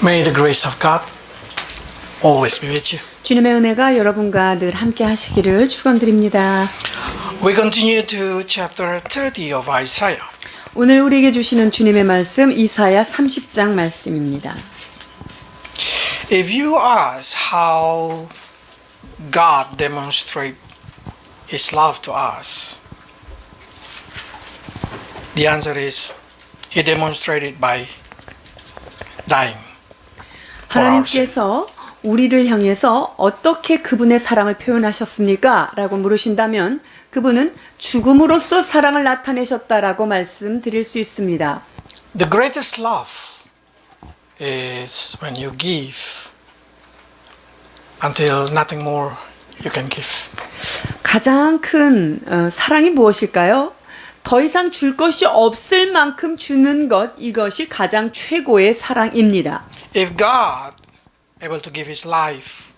May the grace of God always be with you. 주님의 은혜가 여러분과 늘 함께 하시기를 축원드립니다. We continue to chapter 30 of Isaiah. 오늘 우리에게 주시는 주님의 말씀 이사야 30장 말씀입니다. If you ask how God demonstrates His love to us, the answer is He demonstrated by dying for our sin. 하나님께서 우리를 향해서 어떻게 그분의 사랑을 표현하셨습니까? 라고 물으신다면 그분은 죽음으로써 사랑을 나타내셨다라고 말씀드릴 수 있습니다. The greatest love is when you give until nothing more you can give. 가장 큰 사랑이 무엇일까요? 더 이상 줄 것이 없을 만큼 주는 것, 이것이 가장 최고의 사랑입니다. If God able to give His life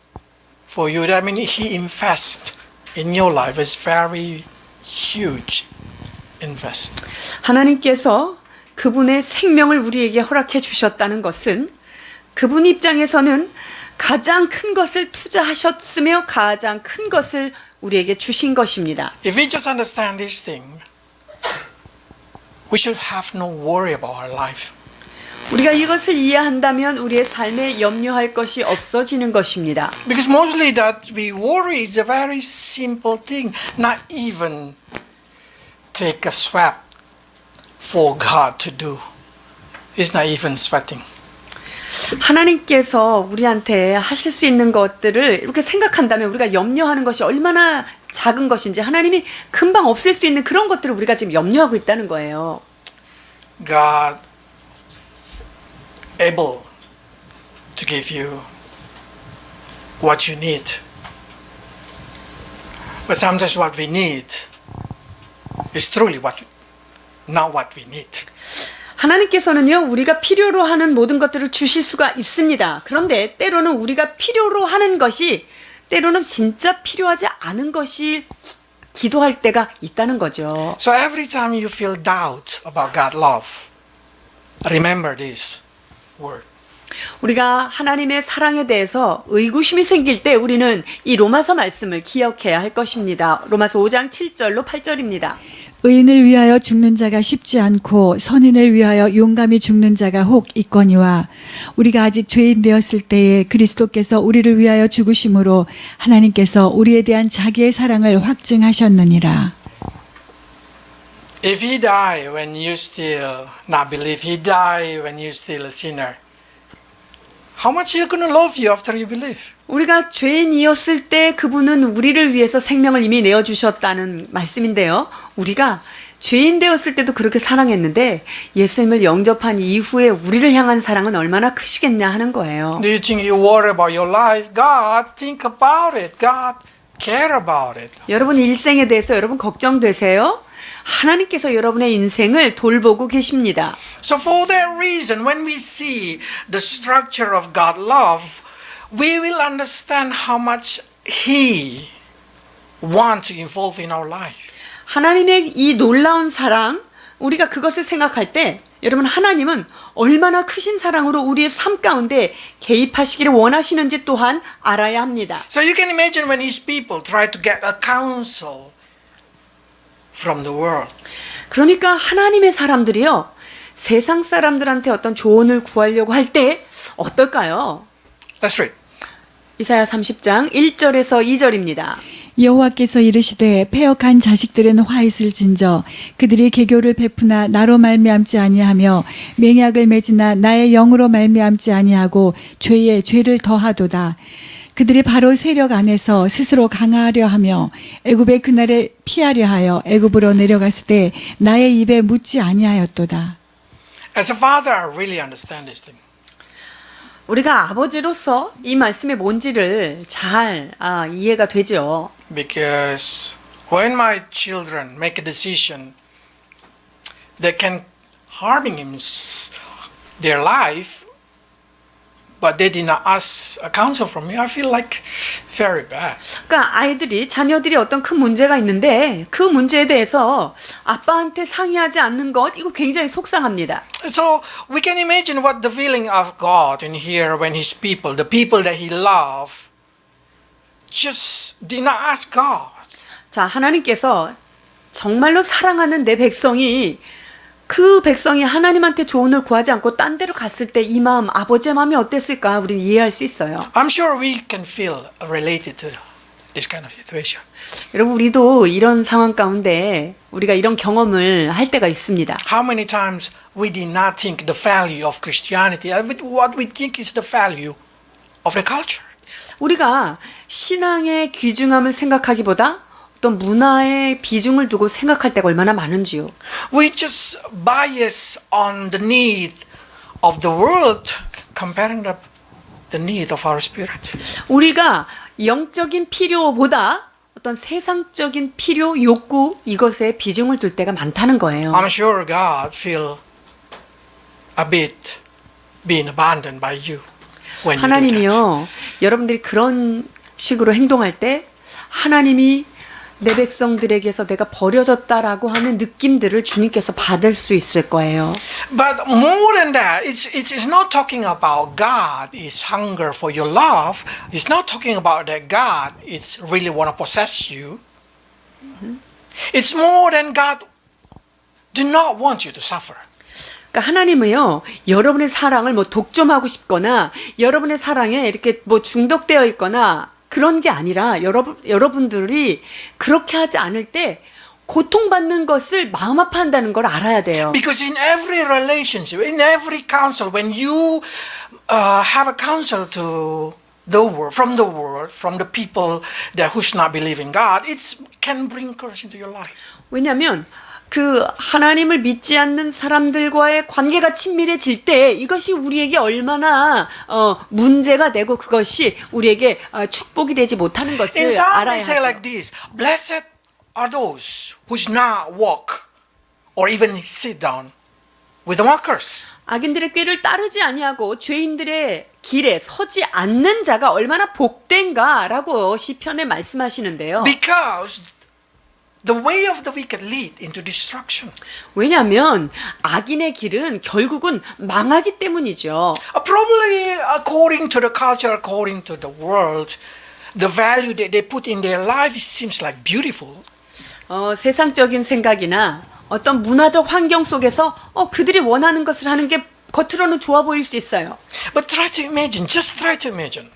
for you, that means He invests in your life. It's very huge invest. 하나님께서 그분의 생명을 우리에게 허락해 주셨다는 것은 그분 입장에서는 가장 큰 것을 투자하셨으며 가장 큰 것을 우리에게 주신 것입니다. If we just understand this thing, we should have no worry about our life. 우리가 이것을 이해한다면 우리의 삶에 염려할 것이 없어지는 것입니다. Because mostly that we worry is a very simple thing. Not even take a sweat for God to do. It's not even sweating. 하나님께서 우리한테 하실 수 있는 것들을 이렇게 생각한다면 우리가 염려하는 것이 얼마나 작은 것인지 하나님이 금방 없앨 수 있는 그런 것들을 우리가 지금 염려하고 있다는 거예요. God able to give you what you need. But sometimes what we need is truly not what we need. 하나님께서는요, 우리가 필요로 하는 모든 것들을 주실 수가 있습니다. 그런데 때로는 우리가 필요로 하는 것이 때로는 진짜 필요하지 않은 것이 기도할 때가 있다는 거죠. So every time you feel doubt about God's love, remember this word. 우리가 하나님의 사랑에 대해서 의구심이 생길 때 우리는 이 로마서 말씀을 기억해야 할 것입니다. 로마서 5장 7절로 8절입니다. 의인을 위하여 죽는 자가 쉽지 않고 선인을 위하여 용감히 죽는 자가 혹 있거니와 우리가 아직 죄인 되었을 때에 그리스도께서 우리를 위하여 죽으심으로 하나님께서 우리에 대한 자기의 사랑을 확증하셨느니라. If He die when you still not believe, He die when you still a sinner. How much He's going to love you after you believe? 우리가 죄인이었을 때 그분은 우리를 위해서 생명을 이미 내어주셨다는 말씀인데요. 우리가 죄인 되었을 때도 그렇게 사랑했는데 예수님을 영접한 이후에 우리를 향한 사랑은 얼마나 크시겠냐 하는 거예요. Do you think you worry about your life? God think about it. God care about it. 여러분 일생에 대해서 여러분 걱정되세요? 하나님께서 여러분의 인생을 돌보고 계십니다. So for that reason, when we see the structure of God's love, we will understand how much He wants to involve in our life. 하나님의 이 놀라운 사랑, 우리가 그것을 생각할 때 여러분 하나님은 얼마나 크신 사랑으로 우리의 삶 가운데 개입하시기를 원하시는지 또한 알아야 합니다. So you can imagine when His people try to get a counsel from the world. 그러니까 하나님의 사람들이요, 세상 사람들한테 어떤 조언을 구하려고 할 때 어떨까요? Let's read. 이사야 30장 1절에서 2절입니다. 여호와께서 이르시되 패역한 자식들은 화 있을 진저 그들이 계교를 베푸나 나로 말미암지 아니하며 맹약을 맺으나 나의 영으로 말미암지 아니하고 죄에 죄를 더하도다. 그들이 바로 세력 안에서 스스로 강하려 하며 애굽의 그날에 피하려 하여 애굽으로 내려갔을 때 나의 입에 묻지 아니하였도다. As a father, I really understand this thing. 우리가 아버지로서 이 말씀의 뭔지를 잘 이해가 되죠. Because when my children make a decision that can harming their life, but they did not ask a counsel from me. I feel like very bad. 그러니까 아이들이 자녀들이 어떤 큰 문제가 있는데 그 문제에 대해서 아빠한테 상의하지 않는 것 이거 굉장히 속상합니다. So we can imagine what the feeling of God in here when His people, the people that He loved, just did not ask God. 자, 하나님께서 정말로 사랑하는 내 백성이 그 백성이 하나님한테 조언을 구하지 않고 딴 데로 갔을 때 이 마음, 아버지의 마음이 어땠을까 우리는 이해할 수 있어요. I'm sure we can feel related to this kind of situation. 여러분 우리도 이런 상황 가운데 우리가 이런 경험을 할 때가 있습니다. How many times we did not think the value of Christianity, and what we think is the value of the culture. 우리가 신앙의 귀중함을 생각하기보다 어떤 문화의 비중을 두고 생각할 때가 얼마나 많은지요. We just bias on the need of the world comparing the need of our spirit. 우리가 영적인 필요보다 어떤 세상적인 필요, 욕구 이것에 비중을 둘 때가 많다는 거예요. I'm sure God feel a bit being abandoned by you when you do that. 하나님이요, 여러분들이 그런 식으로 행동할 때 하나님이 내 백성들에게서 내가 버려졌다라고 하는 느낌들을 주님께서 받을 수 있을 거예요. But more than that, it's not talking about God is hunger for your love. It's not talking about that God is really want to possess you. It's more than God do not want you to suffer. 그러니까 하나님은요, 여러분의 사랑을 뭐 독점하고 싶거나 여러분의 사랑에 이렇게 뭐 중독되어 있거나 그런 게 아니라 여러분들이 그렇게 하지 않을 때 고통받는 것을 마음 아파한다는 걸 알아야 돼요. Because in every relationship, in every counsel, when you have a counsel to the world, from the people that who should not believe in God, it can bring courage into your life. 왜냐하면 그 하나님을 믿지 않는 사람들과의 관계가 친밀해질 때 이것이 우리에게 얼마나 문제가 되고 그것이 우리에게 축복이 되지 못하는 In 것을 some 알아야 they say 하죠. like this: Blessed are those who should not walk or even sit down with the mockers. 악인들의 꾀를 따르지 아니하고 죄인들의 길에 서지 않는 자가 얼마나 복된가라고 시편에 말씀하시는데요. Because the way of the wicked lead into destruction. 왜냐하면 악인의 길은 결국은 망하기 때문이죠. Probably according to the culture, according to the world, the value that they put in their life seems like beautiful. 세상적인 생각이나 어떤 문화적 환경 속에서 그들이 원하는 것을 하는 게 겉으로는 좋아 보일 수 있어요. But try to imagine, just try to imagine.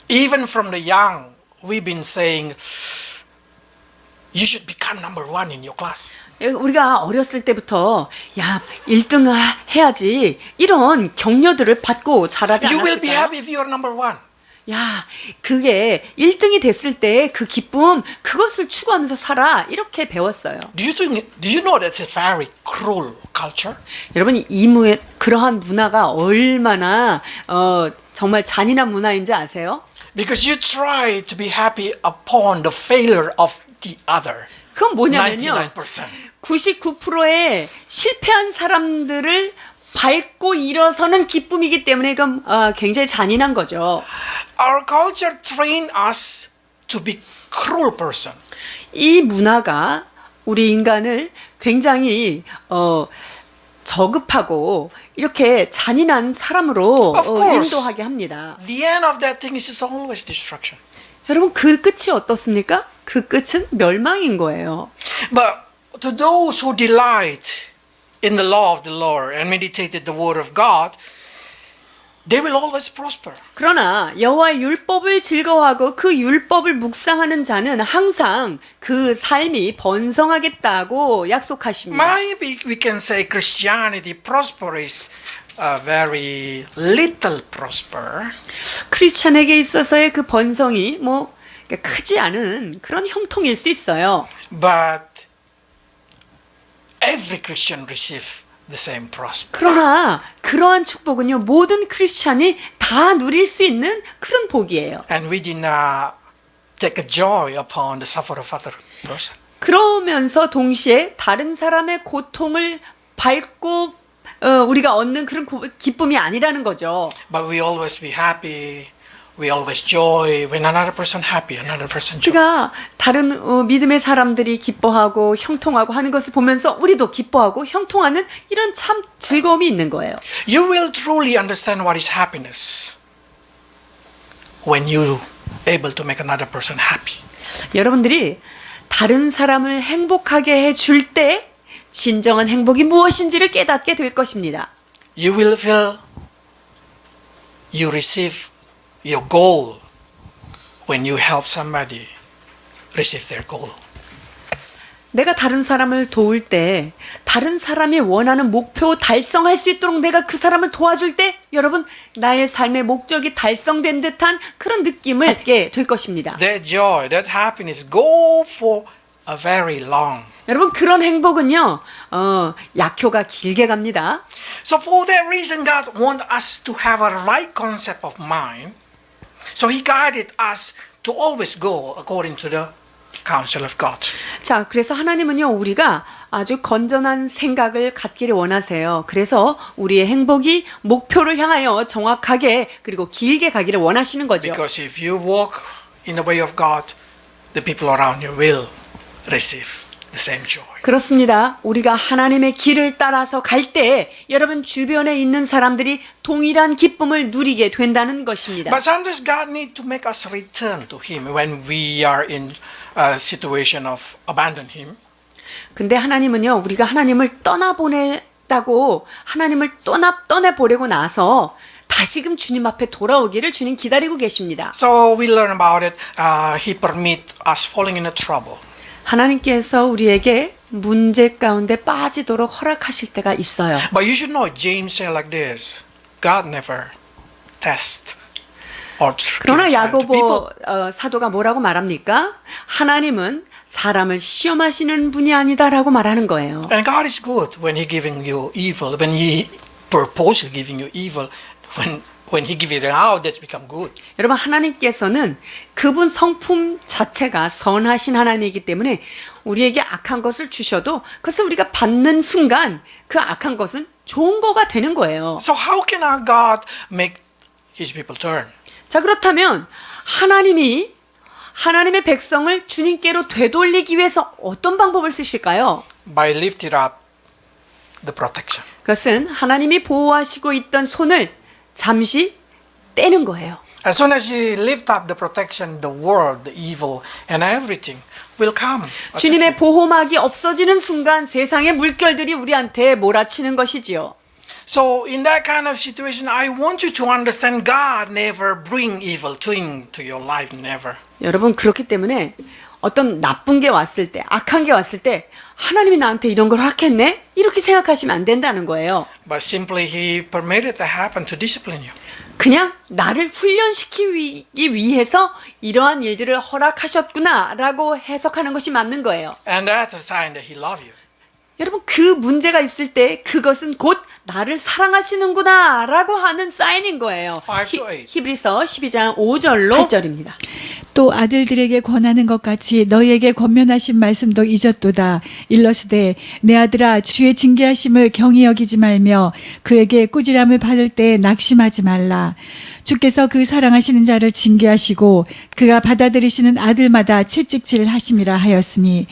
Even from the young, we've been saying, you should become number one in your class. 우리가 어렸을 때부터 야 1등 해야지 이런 격려들을 받고 자라지 You will be 않았을까요? happy if you are number one. 야 그게 1등이 됐을 때 그 기쁨 그것을 추구하면서 살아 이렇게 배웠어요. Do you know that's a very cruel culture? 여러분 그러한 문화가 얼마나 정말 잔인한 문화인지 아세요? Because you try to be happy upon the failure of the other. 그건 뭐냐면요. 99%. 99%의 실패한 사람들을 밟고 일어서는 기쁨이기 때문에 이건 굉장히 잔인한 거죠. Our culture trained us to be cruel person. 이 문화가 우리 인간을 굉장히 저급하고 이렇게 잔인한 사람으로 Of course. 인도하게 합니다. The end of that thing is always destruction. 여러분 그 끝이 어떻습니까? 그 끝은 멸망인 거예요. But to those who delight in the law of the Lord and meditated the word of God, they will always prosper. 그러나 여호와의 율법을 즐거워하고 그 율법을 묵상하는 자는 항상 그 삶이 번성하겠다고 약속하십니다. Maybe we can say Christianity prosper is very little prosper. 크리스찬에게 있어서의 그 번성이 뭐 크지 않은 그런 형통일 수 있어요. But every Christian receive the same prosper. 그러나 그러한 축복은요 모든 크리스찬이 다 누릴 수 있는 그런 복이에요. And we did not take a joy upon the suffer of other person. 그러면서 동시에 다른 사람의 고통을 밟고 우리가 얻는 그런 기쁨이 아니라는 거죠. But we always be happy. We always joy when another person happy, another person joy. 우리가 다른 믿음의 사람들이 기뻐하고 형통하고 하는 것을 보면서 우리도 기뻐하고 형통하는 이런 참 즐거움이 있는 거예요. You will truly understand what is happiness when you able to make another person happy. 여러분들이 다른 사람을 행복하게 해줄 때 진정한 행복이 무엇인지를 깨닫게 될 것입니다. You will feel you receive your goal when you help somebody receive their goal. 내가 다른 사람을 도울 때 다른 사람이 원하는 목표 달성할 수 있도록 내가 그 사람을 도와줄 때 여러분 나의 삶의 목적이 달성된 듯한 그런 느낌을 갖게 될 것입니다. That joy, that happiness go for a very long. 여러분 그런 행복은요 약효가 길게 갑니다. So for that reason God wants us to have a right concept of mind. So he guided us to always go according to the counsel of God. 자, 그래서 하나님은요, 우리가 아주 건전한 생각을 갖기를 원하세요. 그래서 우리의 행복이 목표를 향하여 정확하게 그리고 길게 가기를 원하시는 거죠. Because if you walk in the way of God, the people around you will receive the same joy. 그렇습니다. 우리가 하나님의 길을 따라서 갈 때 여러분 주변에 있는 사람들이 동일한 기쁨을 누리게 된다는 것입니다. But sometimes God needs to make us return to Him when we are in a situation of abandon Him. 근데 하나님은요, 우리가 하나님을 떠나보냈다고 하나님을 떠내보내고 나서 다시금 주님 앞에 돌아오기를 주님 기다리고 계십니다. So we learn about it. He permit us falling into trouble. 하나님께서 우리에게 문제 가운데 빠지도록 허락하실 때가 있어요. But you should know, James said like this: God never test or 그러나 give trial to people. 야고보 사도가 뭐라고 말합니까? 하나님은 사람을 시험하시는 분이 아니다라고 말하는 거예요. And God is good when He giving you evil. When He purposely giving you evil, when He give it out, that's become good. 여러분 하나님께서는 그분 성품 자체가 선하신 하나님이기 때문에 우리에게 악한 것을 주셔도 그것을 우리가 받는 순간 그 악한 것은 좋은 거가 되는 거예요. So how can our God make His people turn? 자, 그렇다면 하나님의 백성을 주님께로 되돌리기 위해서 어떤 방법을 쓰실까요? By lifting up the protection. 그것은 하나님이 보호하시고 있던 손을 잠시 떼는 거예요. As soon as you lift up the protection, the world, the evil, and everything will come. 주님의 보호막이 없어지는 순간 세상의 물결들이 우리한테 몰아치는 것이지요. So in that kind of situation, I want you to understand God never bring evil thing to your life, never. 여러분 그렇기 때문에 어떤 나쁜 게 왔을 때, 악한 게 왔을 때 하나님이 나한테 이런 걸 허락했네? 이렇게 생각하시면 안 된다는 거예요. But simply He permitted to happen to discipline you. 그냥 나를 훈련시키기 위해서 이러한 일들을 허락하셨구나라고 해석하는 것이 맞는 거예요. And that's a sign that He loves you. 여러분 그 문제가 있을 때 그것은 곧 나를 사랑하시는구나 라고 하는 사인인 거예요. 5 to 8. 히브리서 12장 5절로 8절입니다. 또 아들들에게 권하는 것 같이 너희에게 권면하신 말씀도 잊었도다. 일러스되 내 아들아 주의 징계하심을 경히 여기지 말며 그에게 꾸지람을 받을 때 낙심하지 말라. 주께서 그 사랑하시는 자를 징계하시고 그가 받아들이시는 아들마다 채찍질 하심이라 하였으니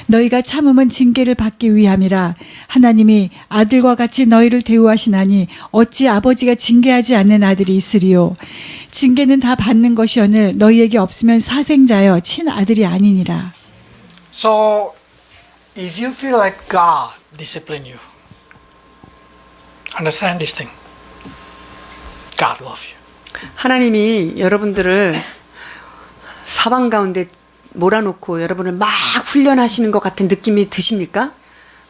너희가 참음은 징계를 받기 위함이라. 하나님이 아들과 같이 너희를 대우하시나니 어찌 아버지가 징계하지 않는 아들이 있으리요. 징계는 다 받는 것이오늘 너희에게 없으면 사생자여 친아들이 아니니라. So if you feel like God discipline you, understand this thing. God loves you. 하나님이 여러분들을 사방 가운데 몰아놓고 여러분을 막 훈련하시는 것 같은 느낌이 드십니까?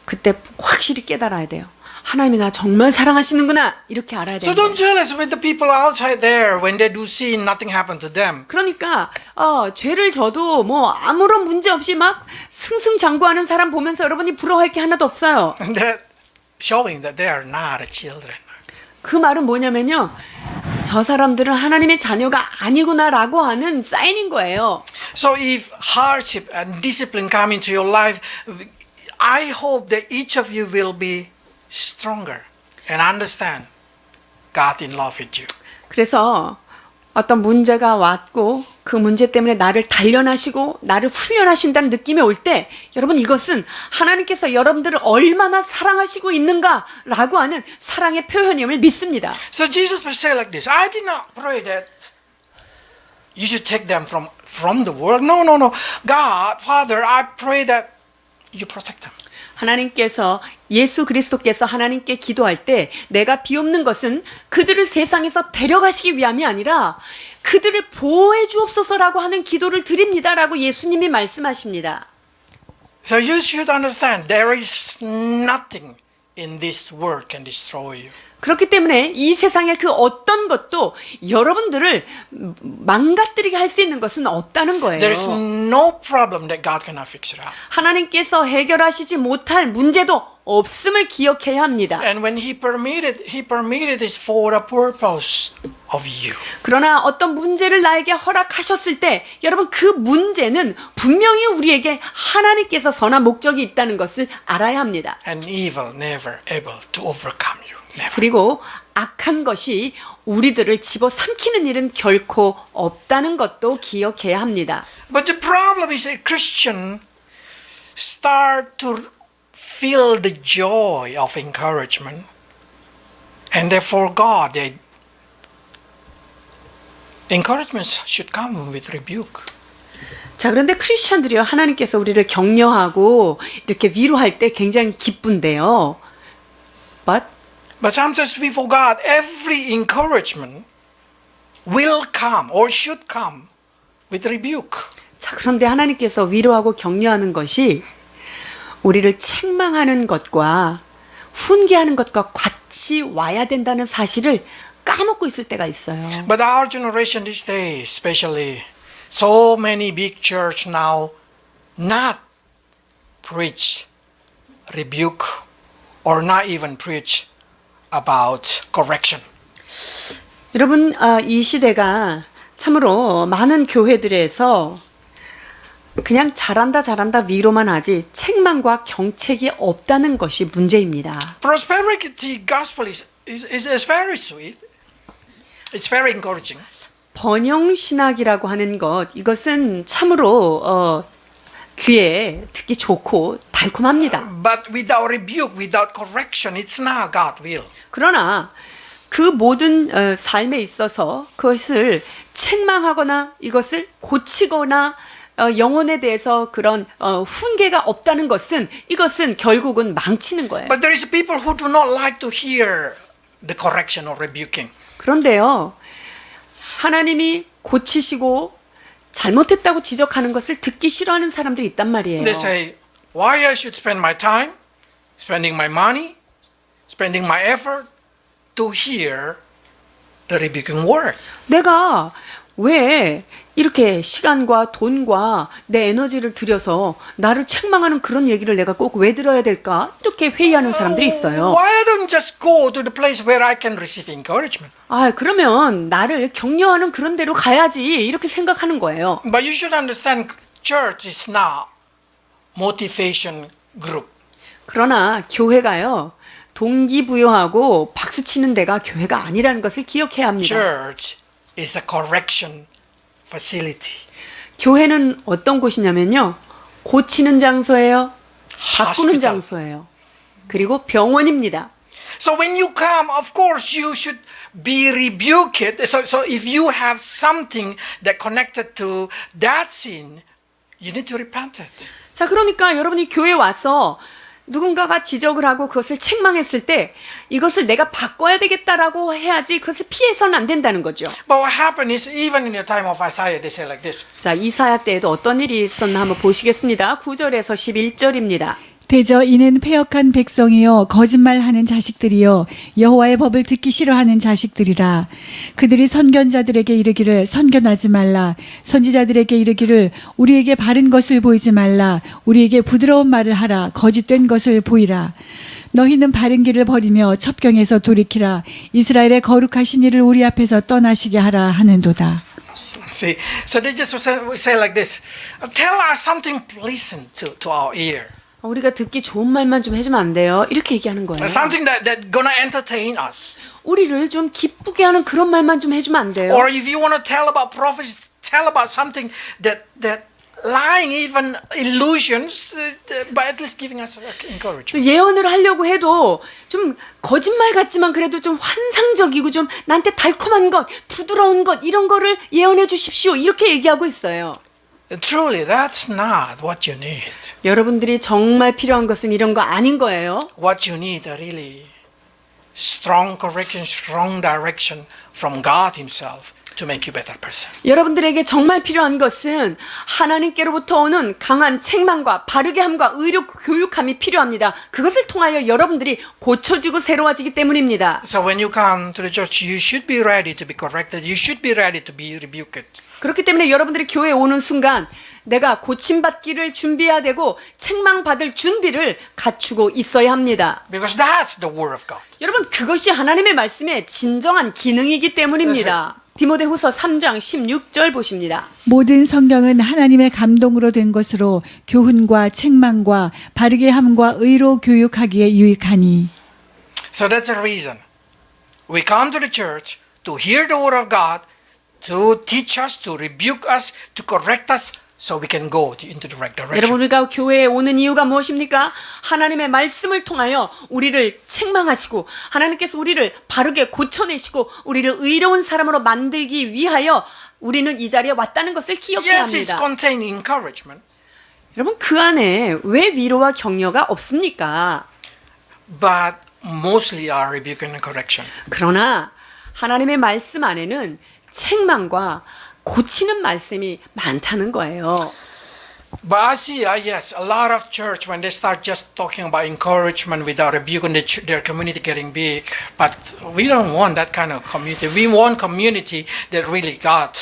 그때 확실히 깨달아야 돼요. 하나님이 나 정말 사랑하시는구나 이렇게 알아야 So 돼요. don't jealous with the people outside there when they do sin, nothing happened to them. 그러니까 죄를 져도 뭐 아무런 문제 없이 막 승승장구하는 사람 보면서 여러분이 부러워할 게 하나도 없어요. And that showing that they are not a children. 그 말은 뭐냐면요. 저 사람들은 하나님의 자녀가 아니구나라고 하는 사인인 거예요. So if hardship and discipline come into your life, I hope that each of you will be stronger. and understand God in love with you. 그래서 어떤 문제가 왔고 그 문제 때문에 나를 단련하시고 나를 훈련하신다는 느낌이 올 때 여러분 이것은 하나님께서 여러분들을 얼마나 사랑하시고 있는가라고 하는 사랑의 표현임을 믿습니다. So Jesus will say like this, I did not pray that you should take them from the world. No. God, Father, I pray that you protect them. 하나님께서 예수 그리스도께서 하나님께 기도할 때 내가 비옵는 것은 그들을 세상에서 데려가시기 위함이 아니라 그들을 보호해 주옵소서라고 하는 기도를 드립니다라고 예수님이 말씀하십니다. So you should understand there is nothing in this world can destroy you. 그렇기 때문에 이 세상의 그 어떤 것도 여러분들을 망가뜨리게 할 수 있는 것은 없다는 거예요. There is no problem that God cannot fix it out. 하나님께서 해결하시지 못할 문제도 없음을 기억해야 합니다. And when He permitted this for the purpose of you. 그러나 어떤 문제를 나에게 허락하셨을 때 여러분 그 문제는 분명히 우리에게 하나님께서 선한 목적이 있다는 것을 알아야 합니다. And evil never able to overcome you. Never. 그리고 악한 것이 우리들을 집어삼키는 일은 결코 없다는 것도 기억해야 합니다. But the problem is a Christian start to feel the joy of encouragement and therefore God, the encouragement should come with rebuke. 자, 그런데 크리스천들이요, 하나님께서 우리를 격려하고 이렇게 위로할 때 굉장히 기쁜데요. But sometimes we forgot every encouragement will come or should come with rebuke. 자, 그런데 하나님께서 위로하고 격려하는 것이 우리를 책망하는 것과 훈계하는 것과 같이 와야 된다는 사실을 까먹고 있을 때가 있어요. But our generation these days, especially so many big church now not preach rebuke or not even preach about correction. 여러분, 이 시대가 참으로 많은 교회들에서 그냥 잘한다 위로만 하지 책망과 경책이 없다는 것이 문제입니다. Prosperity gospel is very sweet. It's very encouraging. 번영신학이라고 하는 것, 이것은 참으로 귀에 듣기 좋고 달콤합니다. But without rebuke, without correction, it's not God's will. 그러나 그 모든 삶에 있어서 그것을 책망하거나 이것을 고치거나 영혼에 대해서 그런 훈계가 없다는 것은 이것은 결국은 망치는 거예요. But there is people who do not like to hear the correction or rebuking. 그런데요, 하나님이 고치시고 잘못했다고 지적하는 것을 듣기 싫어하는 사람들이 있단 말이에요. They say, why I should spend my time, spending my money, spending my effort to hear the rebuking word. 내가 왜 이렇게 시간과 돈과 내 에너지를 들여서 나를 책망하는 그런 얘기를 내가 꼭 왜 들어야 될까? 이렇게 회의하는 사람들이 있어요. Why I don't just go to the place where I can receive encouragement? 그러면 나를 격려하는 그런 데로 가야지 이렇게 생각하는 거예요. But you should understand, church is not motivation group. 그러나 교회가요, 동기부여하고 박수치는 데가 교회가 아니라는 것을 기억해야 합니다. Church is a correction facility. 교회는 어떤 곳이냐면요, 고치는 장소예요, 바꾸는 Hospital. 장소예요, 그리고 병원입니다. So when you come, of course, you should be rebuked. So if you have something that connected to that sin, you need to repent it. 자, 그러니까 여러분이 교회에 와서 누군가가 지적을 하고 그것을 책망했을 때 이것을 내가 바꿔야 되겠다라고 해야지 그것을 피해서는 안 된다는 거죠. But what happened is, even in the time of Isaiah, they say like this. 자, 이사야 때에도 어떤 일이 있었나 한번 보시겠습니다. 9절에서 11절입니다. 대저 이는 패역한 백성이요 거짓말하는 자식들이요 여호와의 법을 듣기 싫어하는 자식들이라. 그들이 선견자들에게 이르기를 선견하지 말라. 선지자들에게 이르기를 우리에게 바른 것을 보이지 말라. 우리에게 부드러운 말을 하라. 거짓된 것을 보이라. 너희는 바른 길을 버리며 첩경에서 돌이키라. 이스라엘의 거룩하신 이를 우리 앞에서 떠나시게 하라 하는도다. See, so they just say like this. Tell us something pleasant to our ear. 우리가 듣기 좋은 말만 좀 해주면 안 돼요? 이렇게 얘기하는 거예요. Something that gonna entertain us. 우리를 좀 기쁘게 하는 그런 말만 좀 해주면 안 돼요? Or if you want to tell about prophecy, tell about something that lying, even illusions, but at least giving us encouragement. 예언을 하려고 해도 좀 거짓말 같지만 그래도 좀 환상적이고 좀 나한테 달콤한 것, 부드러운 것 이런 거를 예언해 주십시오. 이렇게 얘기하고 있어요. Truly, that's not what you need. 여러분들이 정말 필요한 것은 이런 거 아닌 거예요. What you need are really strong correction, strong direction from God Himself to make you a better person. 여러분들에게 정말 필요한 것은 하나님께로부터 오는 강한 책망과 바르게 함과 의료 교육함이 필요합니다. 그것을 통하여 여러분들이 고쳐지고 새로워지기 때문입니다. So when you come to the church, you should be ready to be corrected. You should be ready to be rebuked. 그렇기 때문에 여러분들이 교회에 오는 순간 내가 고침받기를 준비해야 되고 책망받을 준비를 갖추고 있어야 합니다. Because that's the Word of God. 여러분 그것이 하나님의 말씀의 진정한 기능이기 때문입니다. 디모데후서 3장 16절 보십니다. 모든 성경은 하나님의 감동으로 된 것으로 교훈과 책망과 바르게 함과 의로 교육하기에 유익하니. So that's the reason we come to the church to hear the Word of God, to teach us, to rebuke us, to correct us, so we can go into the right direction. 여러분 우리가 교회에 오는 이유가 무엇입니까? 하나님의 말씀을 통하여 우리를 책망하시고 하나님께서 우리를 바르게 고쳐내시고 우리를 의로운 사람으로 만들기 위하여 우리는 이 자리에 왔다는 것을 기억해야 Yes, it's 합니다. containing encouragement, 여러분 그 안에 왜 위로와 격려가 없습니까? but mostly are rebuke and correction. 그러나 하나님의 말씀 안에는 책망과 고치는 말씀이 많다는 거예요. But I see, yes, a lot of church when they start just talking about encouragement without rebuke and their community getting big. But we don't want that kind of community. We want community that really God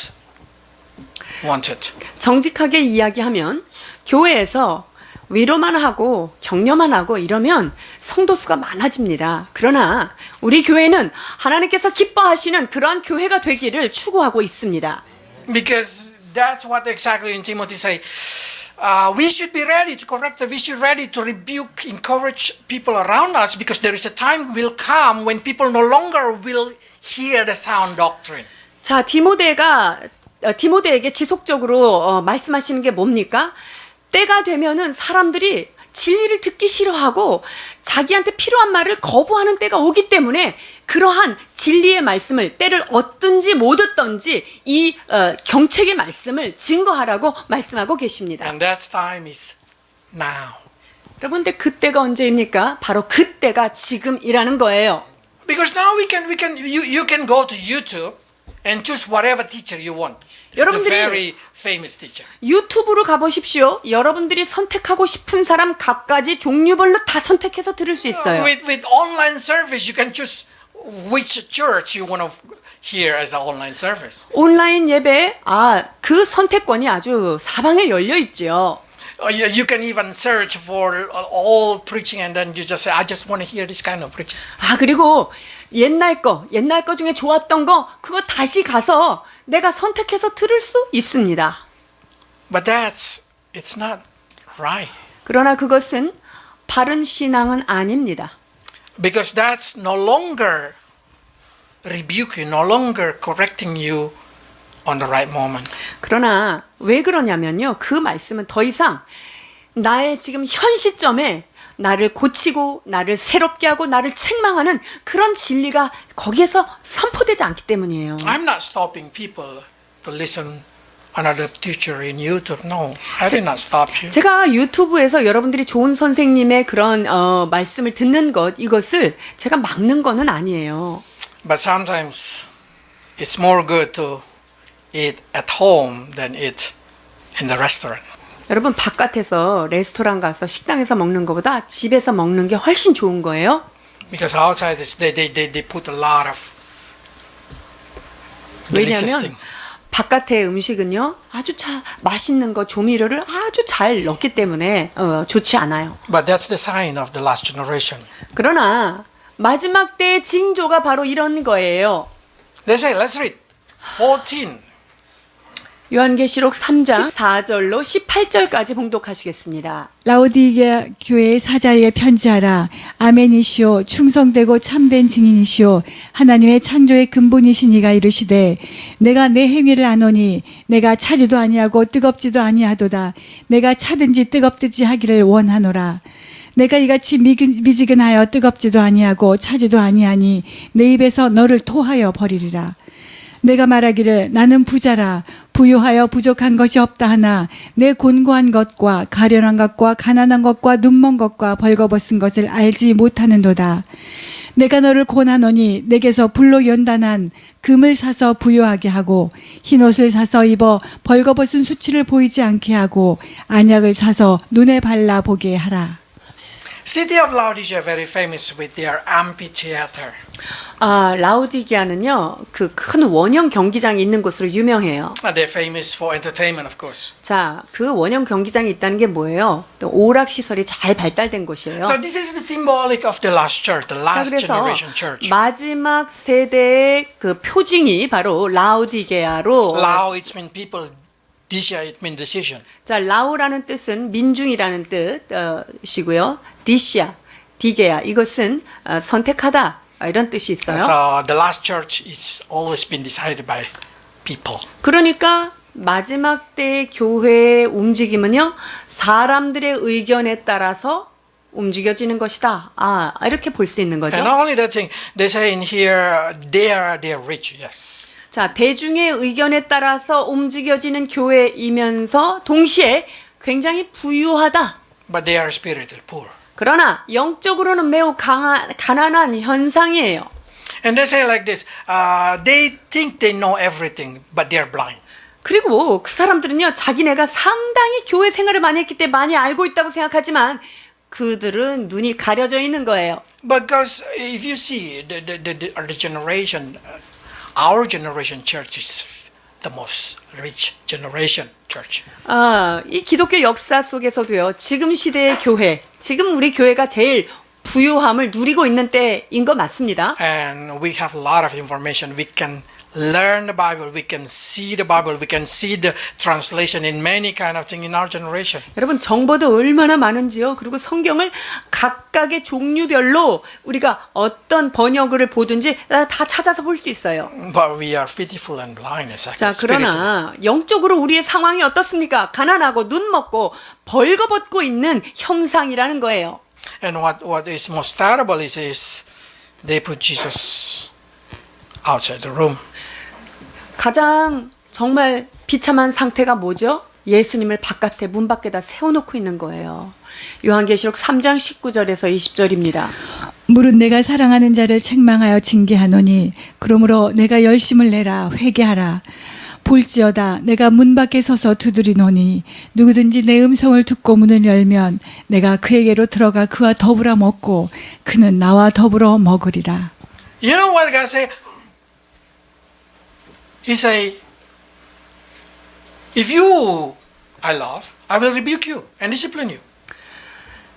wanted. 정직하게 이야기하면 교회에서 위로만 하고 격려만 하고 이러면 성도 수가 많아집니다. 그러나 우리 교회는 하나님께서 기뻐하시는 그러한 교회가 되기를 추구하고 있습니다. Because that's what exactly in Timothy say. We should be ready to correct. We should be ready to rebuke, encourage people around us because there is a time will come when people no longer will hear the sound doctrine. 자, 디모데에게 지속적으로 말씀하시는 게 뭡니까? 때가 되면은 사람들이 진리를 듣기 싫어하고 자기한테 필요한 말을 거부하는 때가 오기 때문에 그러한 진리의 말씀을 때를 얻든지 못 얻든지 이 경책의 말씀을 증거하라고 말씀하고 계십니다. And that time is now. 여러분, 근데 그때가 언제입니까? 바로 그때가 지금이라는 거예요. Because now you can go to YouTube and choose whatever teacher you want. 여러분들이 The very famous teacher. 유튜브로 가보십시오. 여러분들이 선택하고 싶은 사람 각가지 종류별로 다 선택해서 들을 수 있어요. With online service, you can choose which church you want to hear as an online service. 온라인 예배, 그 선택권이 아주 사방에 열려 있죠. You can even search for all preaching and then you just say, I just want to hear this kind of preaching. 그리고 옛날 거 중에 좋았던 거 그거 다시 가서 내가 선택해서 들을 수 있습니다. But it's not right. 그러나 그것은 바른 신앙은 아닙니다. Because that's no longer rebuking, no longer correcting you on the right moment. 그러나 왜 그러냐면요. 그 말씀은 더 이상 나의 지금 현 시점에 나를 고치고 나를 새롭게 하고 나를 책망하는 그런 진리가 거기에서 선포되지 않기 때문이에요. I'm not stopping people to listen another teacher in YouTube. No, I did not stop you. 제가 유튜브에서 여러분들이 좋은 선생님의 그런 말씀을 듣는 이것을 제가 막는 거는 아니에요. But sometimes it's more good to eat at home than eat in the restaurant. 여러분 바깥에서 레스토랑 가서 식당에서 먹는 것보다 집에서 먹는 게 훨씬 좋은 거예요. Because outside they put a lot of delicious 왜냐하면 things. 바깥의 음식은요 아주 맛있는 거 조미료를 아주 잘 넣기 때문에 좋지 않아요. But that's the sign of the last generation. 그러나 마지막 때의 징조가 바로 이런 거예요. They say, let's read 14. 요한계시록 3장 14절로 18절까지 봉독하시겠습니다. 라오디게아 교회의 사자에게 편지하라. 아멘이시오 충성되고 참된 증인이시오 하나님의 창조의 근본이신 이가 이르시되 내가 내 행위를 아노니 내가 차지도 아니하고 뜨겁지도 아니하도다. 내가 차든지 뜨겁든지 하기를 원하노라. 내가 이같이 미지근하여 뜨겁지도 아니하고 차지도 아니하니 내 입에서 너를 토하여 버리리라. 내가 말하기를 나는 부자라 부유하여 부족한 것이 없다 하나 내 곤고한 것과 가련한 것과 가난한 것과 눈먼 것과 벌거벗은 것을 알지 못하는도다. 내가 너를 권하노니 내게서 불로 연단한 금을 사서 부유하게 하고 흰옷을 사서 입어 벌거벗은 수치를 보이지 않게 하고 안약을 사서 눈에 발라 보게 하라. City of Laodicea very famous with their amphitheater. 라우디게아는요, 그 큰 원형 경기장이 있는 곳으로 유명해요. They're famous for entertainment, of course. 자, 그 원형 경기장이 있다는 게 뭐예요? 또 오락 시설이 잘 발달된 곳이에요. So this is the symbolic of the last church, the 자, last 그래서 generation church. 마지막 세대의 그 표징이 바로 라우디게아로. Lao, it means people. Dicia, it means decision. 자, 라우라는 뜻은 민중이라는 뜻이고요. 디시아, 디게아 이것은 선택하다 이런 뜻이 있어요. So the last church is always been decided by people. 그러니까 마지막 때의 교회의 움직임은요, 사람들의 의견에 따라서 움직여지는 것이다. 이렇게 볼 수 있는 거죠. And not only that thing, they say in here, they are rich, yes. 자, 대중의 의견에 따라서 움직여지는 교회이면서 동시에 굉장히 부유하다. But they are spiritually poor. 그러나 영적으로는 매우 가난한 현상이에요. And they say like this, they think they know everything, but they are blind. 그리고 그 사람들은요, 자기네가 상당히 교회 생활을 많이 했기 때문에 많이 알고 있다고 생각하지만 그들은 눈이 가려져 있는 거예요. Because if you see the generation, our generation church is the most rich generation church. 이 기독교 역사 속에서도요, 지금 시대의 교회, 지금 우리 교회가 제일 부유함을 누리고 있는 때인 거 맞습니다. And we have a lot of information. We can learn the Bible. We can see the Bible. We can see the translation in many kind of things in our generation. 여러분, 정보도 얼마나 많은지요. 그리고 성경을 각각의 종류별로 우리가 어떤 번역을 보든지 다 찾아서 볼 수 있어요. But we are pitiful and blind. 자, 그러나 영적으로 우리의 상황이 어떻습니까? 가난하고 눈 먹고 벌거벗고 있는 형상이라는 거예요. And what is most terrible is they put Jesus outside the room. 가장 정말 비참한 상태가 뭐죠? 예수님을 바깥에 문 밖에다 세워놓고 있는 거예요. 요한계시록 3장 19절에서 20절입니다. 물은 내가 사랑하는 자를 책망하여 징계하노니 그러므로 내가 열심을 내라 회개하라. 볼지어다 내가 문 밖에 서서 두드리노니 누구든지 내 음성을 듣고 문을 열면 내가 그에게로 들어가 그와 더불어 먹고 그는 나와 더불어 먹으리라. You know what God say? He say, if you I love, I will rebuke you and discipline you.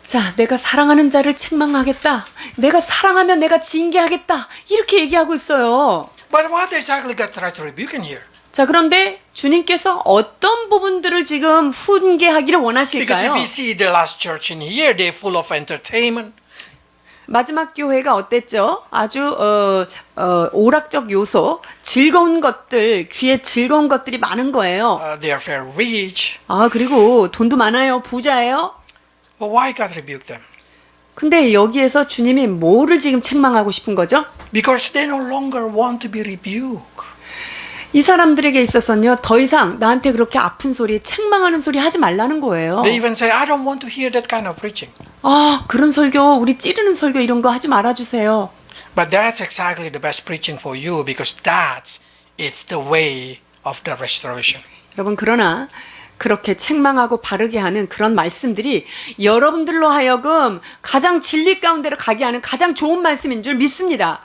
자, 내가 사랑하는 자를 책망하겠다. 내가 사랑하면 내가 징계하겠다. 이렇게 얘기하고 있어요. But what exactly God try to rebuke in here? 자, 그런데 주님께서 어떤 부분들을 지금 훈계하기를 Because if 원하실까요? we see the last church in here, they're full of entertainment. 마지막 교회가 어땠죠? 아주 오락적 요소, 즐거운 것들, 귀에 즐거운 것들이 많은 거예요. They are very rich. 그리고 돈도 많아요. 부자예요. But why God rebuke them? 근데 여기에서 주님이 뭐를 지금 책망하고 싶은 거죠? Because they no longer want to be rebuked. 이 사람들에게 있어서는요, 더 이상 나한테 그렇게 아픈 소리, 책망하는 소리 하지 말라는 거예요. They even say, I don't want to hear that kind of preaching. 그런 설교, 우리 찌르는 설교 이런 거 하지 말아주세요. But that's exactly the best preaching for you because that is the way of the restoration. 여러분, 그러나 그렇게 책망하고 바르게 하는 그런 말씀들이 여러분들로 하여금 가장 진리 가운데로 가게 하는 가장 좋은 말씀인 줄 믿습니다.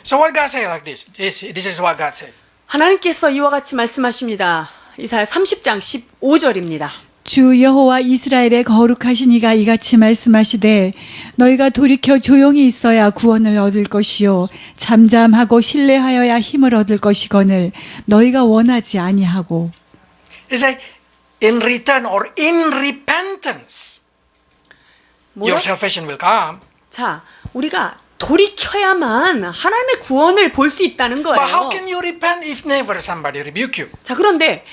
So what God say like this? This is what God say. 하나님께서 이와 같이 말씀하십니다. 이사야 30장 15절입니다. 주 여호와 이스라엘의 거룩하신 이가 이같이 말씀하시되 너희가 돌이켜 조용히 있어야 구원을 얻을 것이요 잠잠하고 신뢰하여야 힘을 얻을 것이거늘 너희가 원하지 아니하고. It's like in return or in repentance, 뭐라? your salvation will come. 자, 우리가 돌이켜야만 하나님의 구원을 볼 수 있다는 거예요. But how can you repent if never somebody rebuke you? 자, 그런데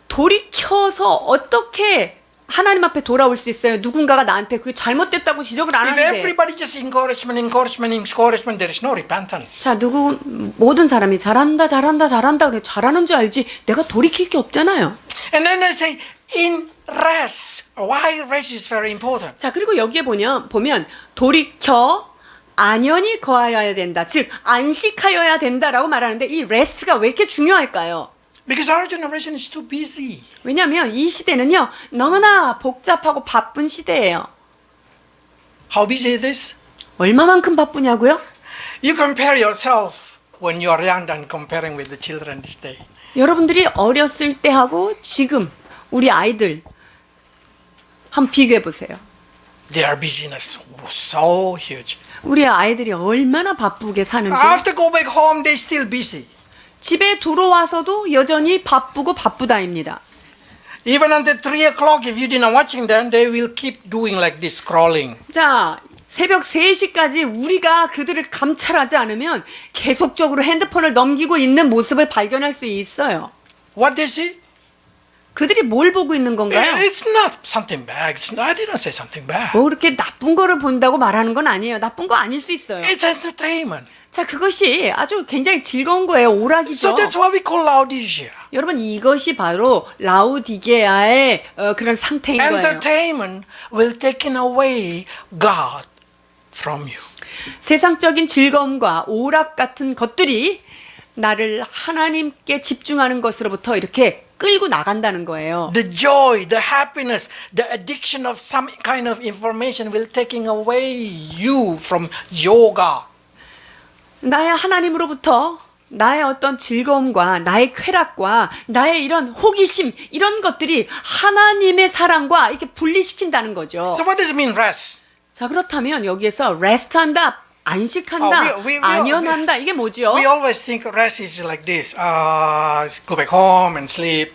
돌이켜서 어떻게 하나님 앞에 돌아올 수 있어요? 누군가가 나한테 그게 잘못됐다고 지적을 안 If 하는데. everybody just encouragement, there is no repentance. 자, 모든 사람이 잘한다 그래 잘하는 줄 알지 내가 돌이킬 게 없잖아요. And then they say, in rest. Why rest is very important? 자, 그리고 여기에 보면 돌이켜 안연히 거하여야 된다. 즉 안식하여야 된다라고 말하는데 이 레스트가 왜 이렇게 중요할까요? Because our generation is too busy. 왜냐하면 이 시대는요 너무나 복잡하고 바쁜 시대예요. How busy it is? 얼마만큼 바쁘냐고요? You compare yourself when you are young and comparing with the children this day. 여러분들이 어렸을 때하고 지금 우리 아이들 한번 비교해 보세요. Their busyness was so huge. 우리 아이들이 얼마나 바쁘게 사는지. After go back home, they still busy. 집에 들어와서도 여전히 바쁘고 바쁘다입니다. Even until 3 o'clock, if you did not watching them, they will keep doing like this, scrolling. 자, 새벽 3시까지 우리가 그들을 감찰하지 않으면 계속적으로 핸드폰을 넘기고 있는 모습을 발견할 수 있어요. What they see? 그들이 뭘 보고 있는 건가요? It's not something bad. I didn't say something bad. 뭐 그렇게 나쁜 거를 본다고 말하는 건 아니에요. 나쁜 거 아닐 수 있어요. It's entertainment. 자, 그것이 아주 굉장히 즐거운 거예요. 오락이죠. So that's why we call Laodicea. 여러분 이것이 바로 라우디게아의 그런 상태인 거예요. Entertainment will take away God from you. 세상적인 즐거움과 오락 같은 것들이 나를 하나님께 집중하는 것으로부터 이렇게 끌고 나간다는 거예요. The joy, the happiness, the addiction of some kind of information will taking away you from your God. 나의 하나님으로부터 나의 어떤 즐거움과 나의 쾌락과 나의 이런 호기심 이런 것들이 하나님의 사랑과 이렇게 분리시킨다는 거죠. So what does it mean rest? 자, 그렇다면 여기에서 레스트한다, 안식한다, 안연한다 이게 뭐죠? We always think rest is like this. Go back home and sleep.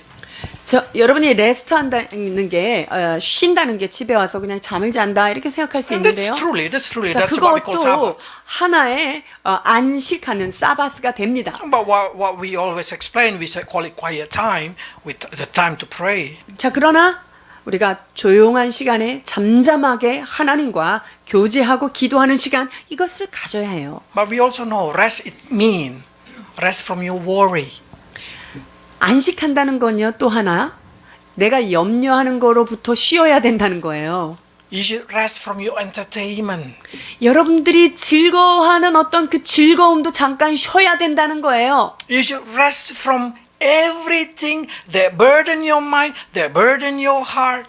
여러분이 레스트한다는 게 쉰다는 게 집에 와서 그냥 잠을 잔다 이렇게 생각할 수 And 있는데요. That's truly. 자, That's what we call 그것도 Sabbath. 하나의 안식하는 사바스가 됩니다. But what we always explain, we call it quiet time, with the time to pray. 자, 그러나 우리가 조용한 시간에 잠잠하게 하나님과 교제하고 기도하는 시간 이것을 가져야 해요. But we also know rest it mean rest from your worry. 안식한다는 건요 또 하나 내가 염려하는 거로부터 쉬어야 된다는 거예요. You should rest from your entertainment. 여러분들이 즐거워하는 어떤 그 즐거움도 잠깐 쉬어야 된다는 거예요. You should rest from everything that burden your mind, that burden your heart,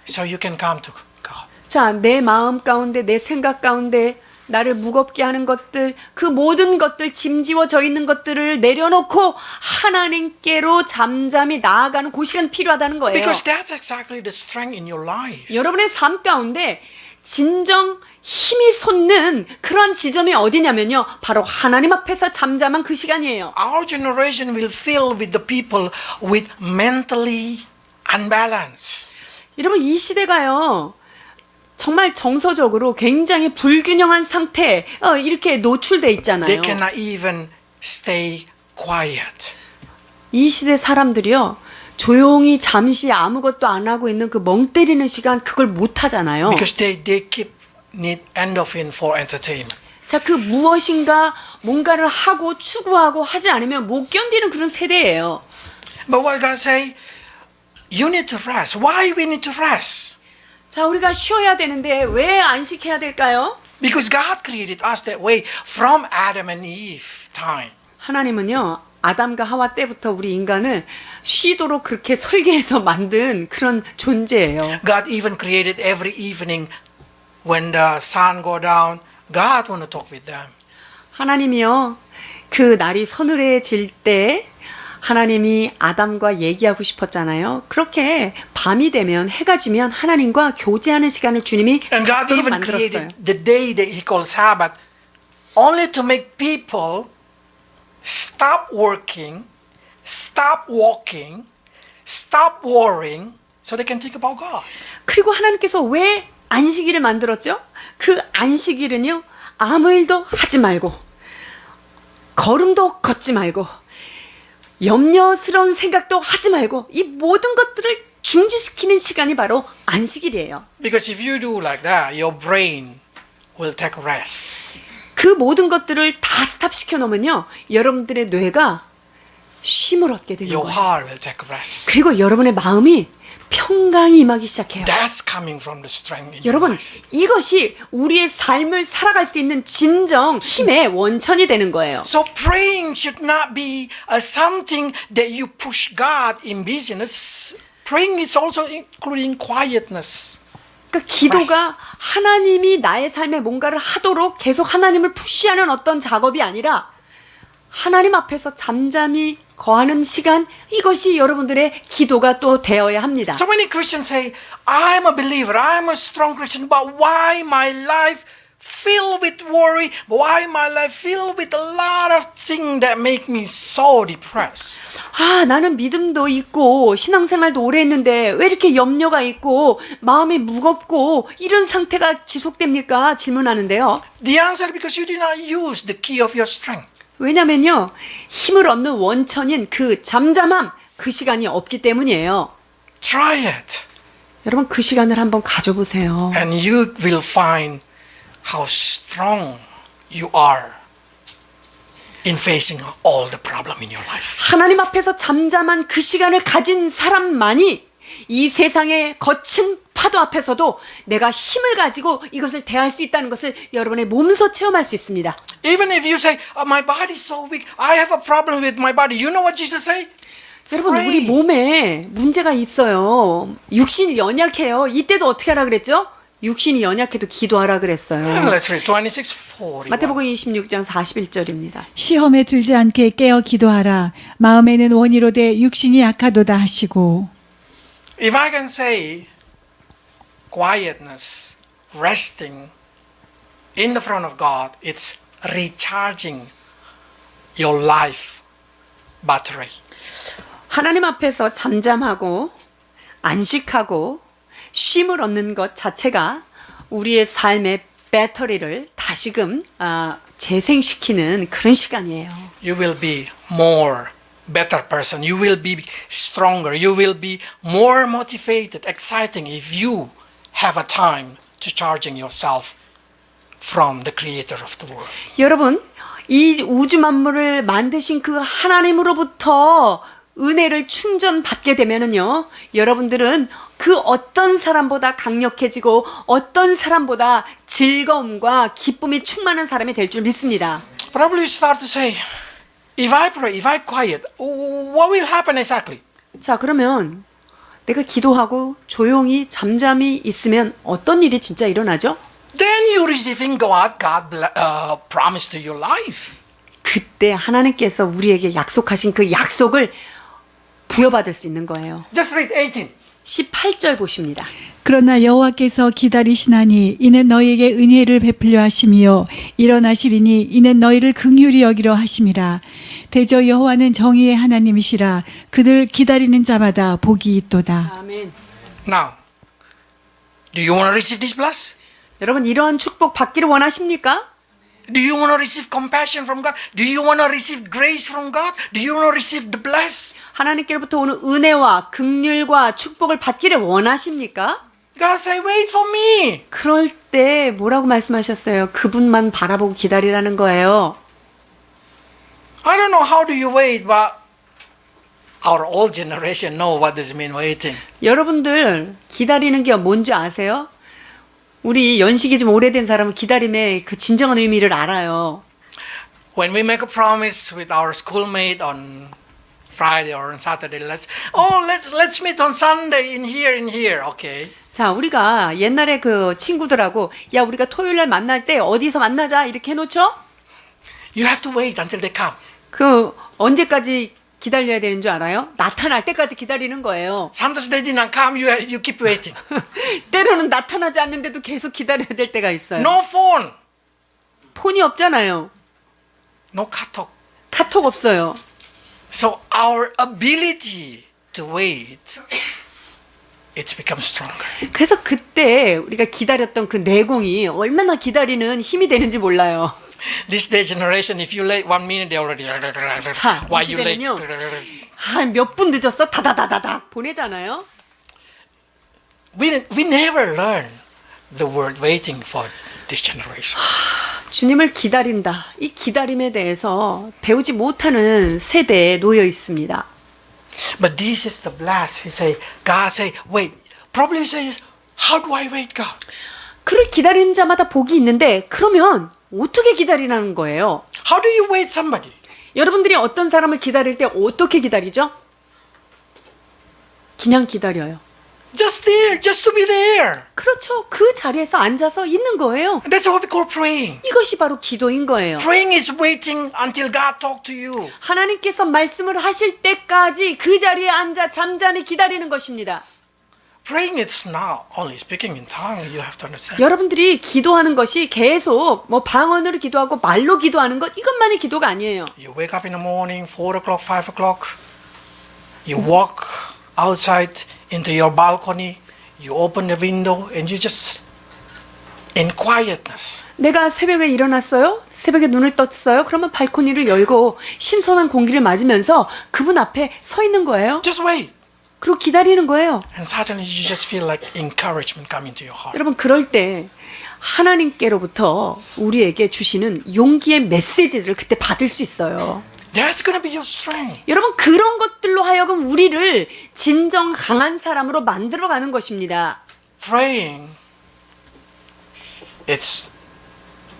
so you can come to God. 자, 내 마음 가운데 내 생각 가운데 나를 무겁게 하는 것들 그 모든 것들 짐지워져 있는 것들을 내려놓고 하나님께로 잠잠히 나아가는 그 시간 필요하다는 거예요. Because that's exactly the strength in your life. 여러분의 삶 가운데 진정 힘이 솟는 그런 지점이 어디냐면요. 바로 하나님 앞에서 잠잠한 그 시간이에요. Our generation will fill with the people with mentally unbalanced. 여러분 이 시대가요. 정말 정서적으로 굉장히 불균형한 상태에 이렇게 노출돼 있잖아요. They cannot even stay quiet. 이 시대 사람들이요. 조용히 잠시 아무것도 안 하고 있는 그 멍 때리는 시간 그걸 못 하잖아요. Because they keep need endorphin for entertainment. 자, 그 무엇인가 뭔가를 하고 추구하고 하지 않으면 못 견디는 그런 세대예요. But what God say? You need to rest. Why we need to rest? 자, 우리가 쉬어야 되는데 왜 안식해야 될까요? Because God created us that way from Adam and Eve time. 하나님은요. 아담과 하와 때부터 우리 인간을 쉬도록 그렇게 설계해서 만든 그런 존재예요. God even created every evening when the sun go down. God want to talk with them. 하나님이요. 그 날이 서늘해질 때 하나님이 아담과 얘기하고 싶었잖아요. 그렇게 밤이 되면 해가 지면 하나님과 교제하는 시간을 주님이 And God 갖도록 even 만들었어요. created the day that He called Sabbath only to make people stop working, stop walking, stop worrying so they can think about God. 그리고 하나님께서 왜 안식일을 만들었죠? 그 안식일은요, 아무 일도 하지 말고, 걸음도 걷지 말고, 염려스러운 생각도 하지 말고, 이 모든 것들을 중지시키는 시간이 바로 안식일이에요. Because if you do like that, your brain will take rest. 그 모든 것들을 다 스탑시켜 놓으면요, 여러분들의 뇌가 쉼을 얻게 되는 Your 거예요. heart will take rest. 그리고 여러분의 마음이 평강이 임하기 시작해요. That's coming from the strength in your 여러분, life. 이것이 우리의 삶을 살아갈 수 있는 진정 힘의 원천이 되는 거예요. So praying should not be something that you push God in business. Praying is also including quietness. 그러니까 기도가 하나님이 나의 삶에 뭔가를 하도록 계속 하나님을 푸시하는 어떤 작업이 아니라 하나님 앞에서 잠잠히 거하는 시간, 이것이 여러분들의 기도가 또 되어야 합니다. So many Christians say, I'm a believer, I'm a strong Christian, but why my life filled with worry? Why my life filled with a lot of things that make me so depressed? 아, 나는 믿음도 있고 신앙생활도 오래 했는데 왜 이렇게 염려가 있고 마음이 무겁고 이런 상태가 지속됩니까? 질문하는데요. The answer is because you did not use the key of your strength. 왜냐면요, 힘을 얻는 원천인 그 잠잠함, 그 시간이 없기 때문이에요. Try it. 여러분, 그 시간을 한번 가져보세요. And you will find how strong you are in facing all the problem in your life. 하나님 앞에서 잠잠한 그 시간을 가진 사람만이 이 세상의 거친 파도 앞에서도 내가 힘을 가지고 이것을 대할 수 있다는 것을 여러분의 몸소 체험할 수 있습니다. Even if you say, my body is so weak, I have a problem with my body. You know what Jesus say? 여러분, Pray. 우리 몸에 문제가 있어요. 육신이 연약해요. 이때도 어떻게 하라 그랬죠? 육신이 연약해도 기도하라 그랬어요. Let's read 26:41. 마태복음 26장 41절입니다. 시험에 들지 않게 깨어 기도하라. 마음에는 원이로되 육신이 약하도다 하시고. If I can say quietness, resting in the front of God, it's recharging your life battery. 하나님 앞에서 잠잠하고 안식하고 쉼을 얻는 것 자체가 우리의 삶의 배터리를 다시금 재생시키는 그런 시간이에요. You will be more better person. You will be stronger. You will be more motivated, exciting if you have a time to charging yourself from the creator of the world. 여러분, 이 우주 만물을 만드신 그 하나님으로부터 은혜를 충전받게 되면은요, 여러분들은 그 어떤 사람보다 강력해지고 어떤 사람보다 즐거움과 기쁨이 충만한 사람이 될 줄 믿습니다. Probably you start to say, if I pray, if I quiet, what will happen exactly? 자, 그러면 내가 기도하고 조용히 잠잠히 있으면 어떤 일이 진짜 일어나죠? Then you receiving God promise to your life. 그때 하나님께서 우리에게 약속하신 그 약속을 부여받을 수 있는 거예요. Just read 18. 18절 보십니다. 그러나 여호와께서 기다리시나니 이는 너희에게 은혜를 베풀려 하심이요 일어나시리니 이는 너희를 긍휼히 여기려 하심이라. 대저 여호와는 정의의 하나님이시라. 그들 기다리는 자마다 복이 있도다. 아멘. Now, do you want to receive this bless? 여러분, 이러한 축복 받기를 원하십니까? Do you want to receive compassion from God? Do you want to receive grace from God? Do you want to receive the bless? 하나님께로부터 오는 은혜와 긍휼과 축복을 받기를 원하십니까? God say, wait for me. 그럴 때 뭐라고 말씀하셨어요? 그분만 바라보고 기다리라는 거예요. I don't know how do you wait, but our old generation know what does it mean waiting. 여러분들 기다리는 게 뭔지 아세요? 우리 연식이 좀 오래된 사람은 기다림의 그 진정한 의미를 알아요. When we make a promise with our schoolmate on Friday or on Saturday, let's meet on Sunday in here, okay? 자, 우리가 옛날에 그 친구들하고 야, 우리가 토요일 날 만날 때 어디서 만나자 이렇게 해놓죠? You have to wait until they come. 그 언제까지 기다려야 되는 줄 알아요? 나타날 때까지 기다리는 거예요. Sometimes they did not come, you keep waiting. 때로는 나타나지 않는데도 계속 기다려야 될 때가 있어요. No phone, 폰이 없잖아요. no 카톡. 카톡 없어요. So our ability to wait, it becomes stronger. 그래서 그때 우리가 기다렸던 그 내공이 얼마나 기다리는 힘이 되는지 몰라요. This day generation, if you late 1 minute, they already. 자, Why 이 you late? 시대는요. 한 몇 분 늦었어? 다다다다다 보내잖아요. We never learn the word waiting for this generation. 주님을 기다린다. 이 기다림에 대해서 배우지 못하는 세대에 놓여 있습니다. But this is the blast. God say, wait. Probably says, how do I wait, God? 그를 기다리는 자마다 복이 있는데 그러면 어떻게 기다리라는 거예요? How do you wait somebody? 여러분들이 어떤 사람을 기다릴 때 어떻게 기다리죠? 그냥 기다려요. Just there, just to be there. 그렇죠. 그 자리에서 앉아서 있는 거예요. That's what we call praying. 이것이 바로 기도인 거예요. Praying is waiting until God talk to you. 하나님께서 말씀을 하실 때까지 그 자리에 앉아 잠잠히 기다리는 것입니다. Praying is not only speaking in tongue. You have to understand. 여러분들이 기도하는 것이 계속 뭐 방언으로 기도하고 말로 기도하는 것 이것만이 기도가 아니에요. You wake up in the morning, 4 o'clock, 5 o'clock. You walk outside into your balcony. You open the window and you just in quietness. 내가 새벽에 일어났어요. 새벽에 눈을 떴어요. 그러면 발코니를 열고 신선한 공기를 맞으면서 그분 앞에 서 있는 거예요. Just wait. 그리고 기다리는 거예요. And suddenly you just feel like encouragement coming to your heart. 여러분 그럴 때 하나님께로부터 우리에게 주시는 용기의 메시지를 그때 받을 수 있어요. That's going to be your strength. 여러분 그런 것들로 하여금 우리를 진정 강한 사람으로 만들어가는 것입니다. Praying, it's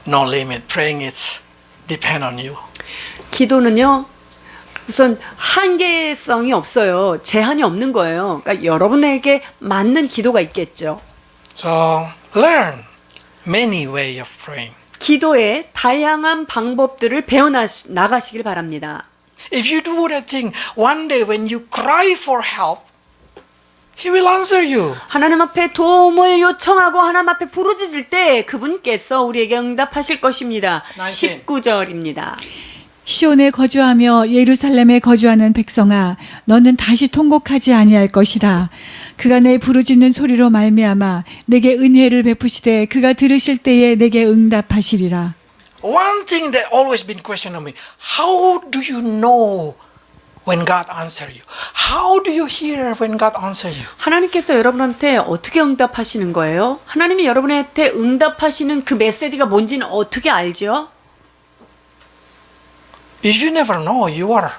no limit. Praying, it's depend on you. 기도는요. 우선 한계성이 없어요. 제한이 없는 거예요. 그러니까 여러분에게 맞는 기도가 있겠죠. So learn many way of praying. 기도의 다양한 방법들을 배워나가시길 바랍니다. If you do that thing, one day when you cry for help, He will answer you. 하나님 앞에 도움을 요청하고 하나님 앞에 부르짖을 때 그분께서 우리에게 응답하실 것입니다. 19절입니다. 시온에 거주하며 예루살렘에 거주하는 백성아, 너는 다시 통곡하지 아니할 것이라. 그가 내 부르짖는 소리로 말미암아 내게 은혜를 베푸시되 그가 들으실 때에 내게 응답하시리라. One thing that always been questioned on me, how do you know when God answer you? How do you hear when God answer you? 하나님께서 여러분한테 어떻게 응답하시는 거예요? 하나님이 여러분한테 응답하시는 그 메시지가 뭔지는 어떻게 알죠? If you never know, you are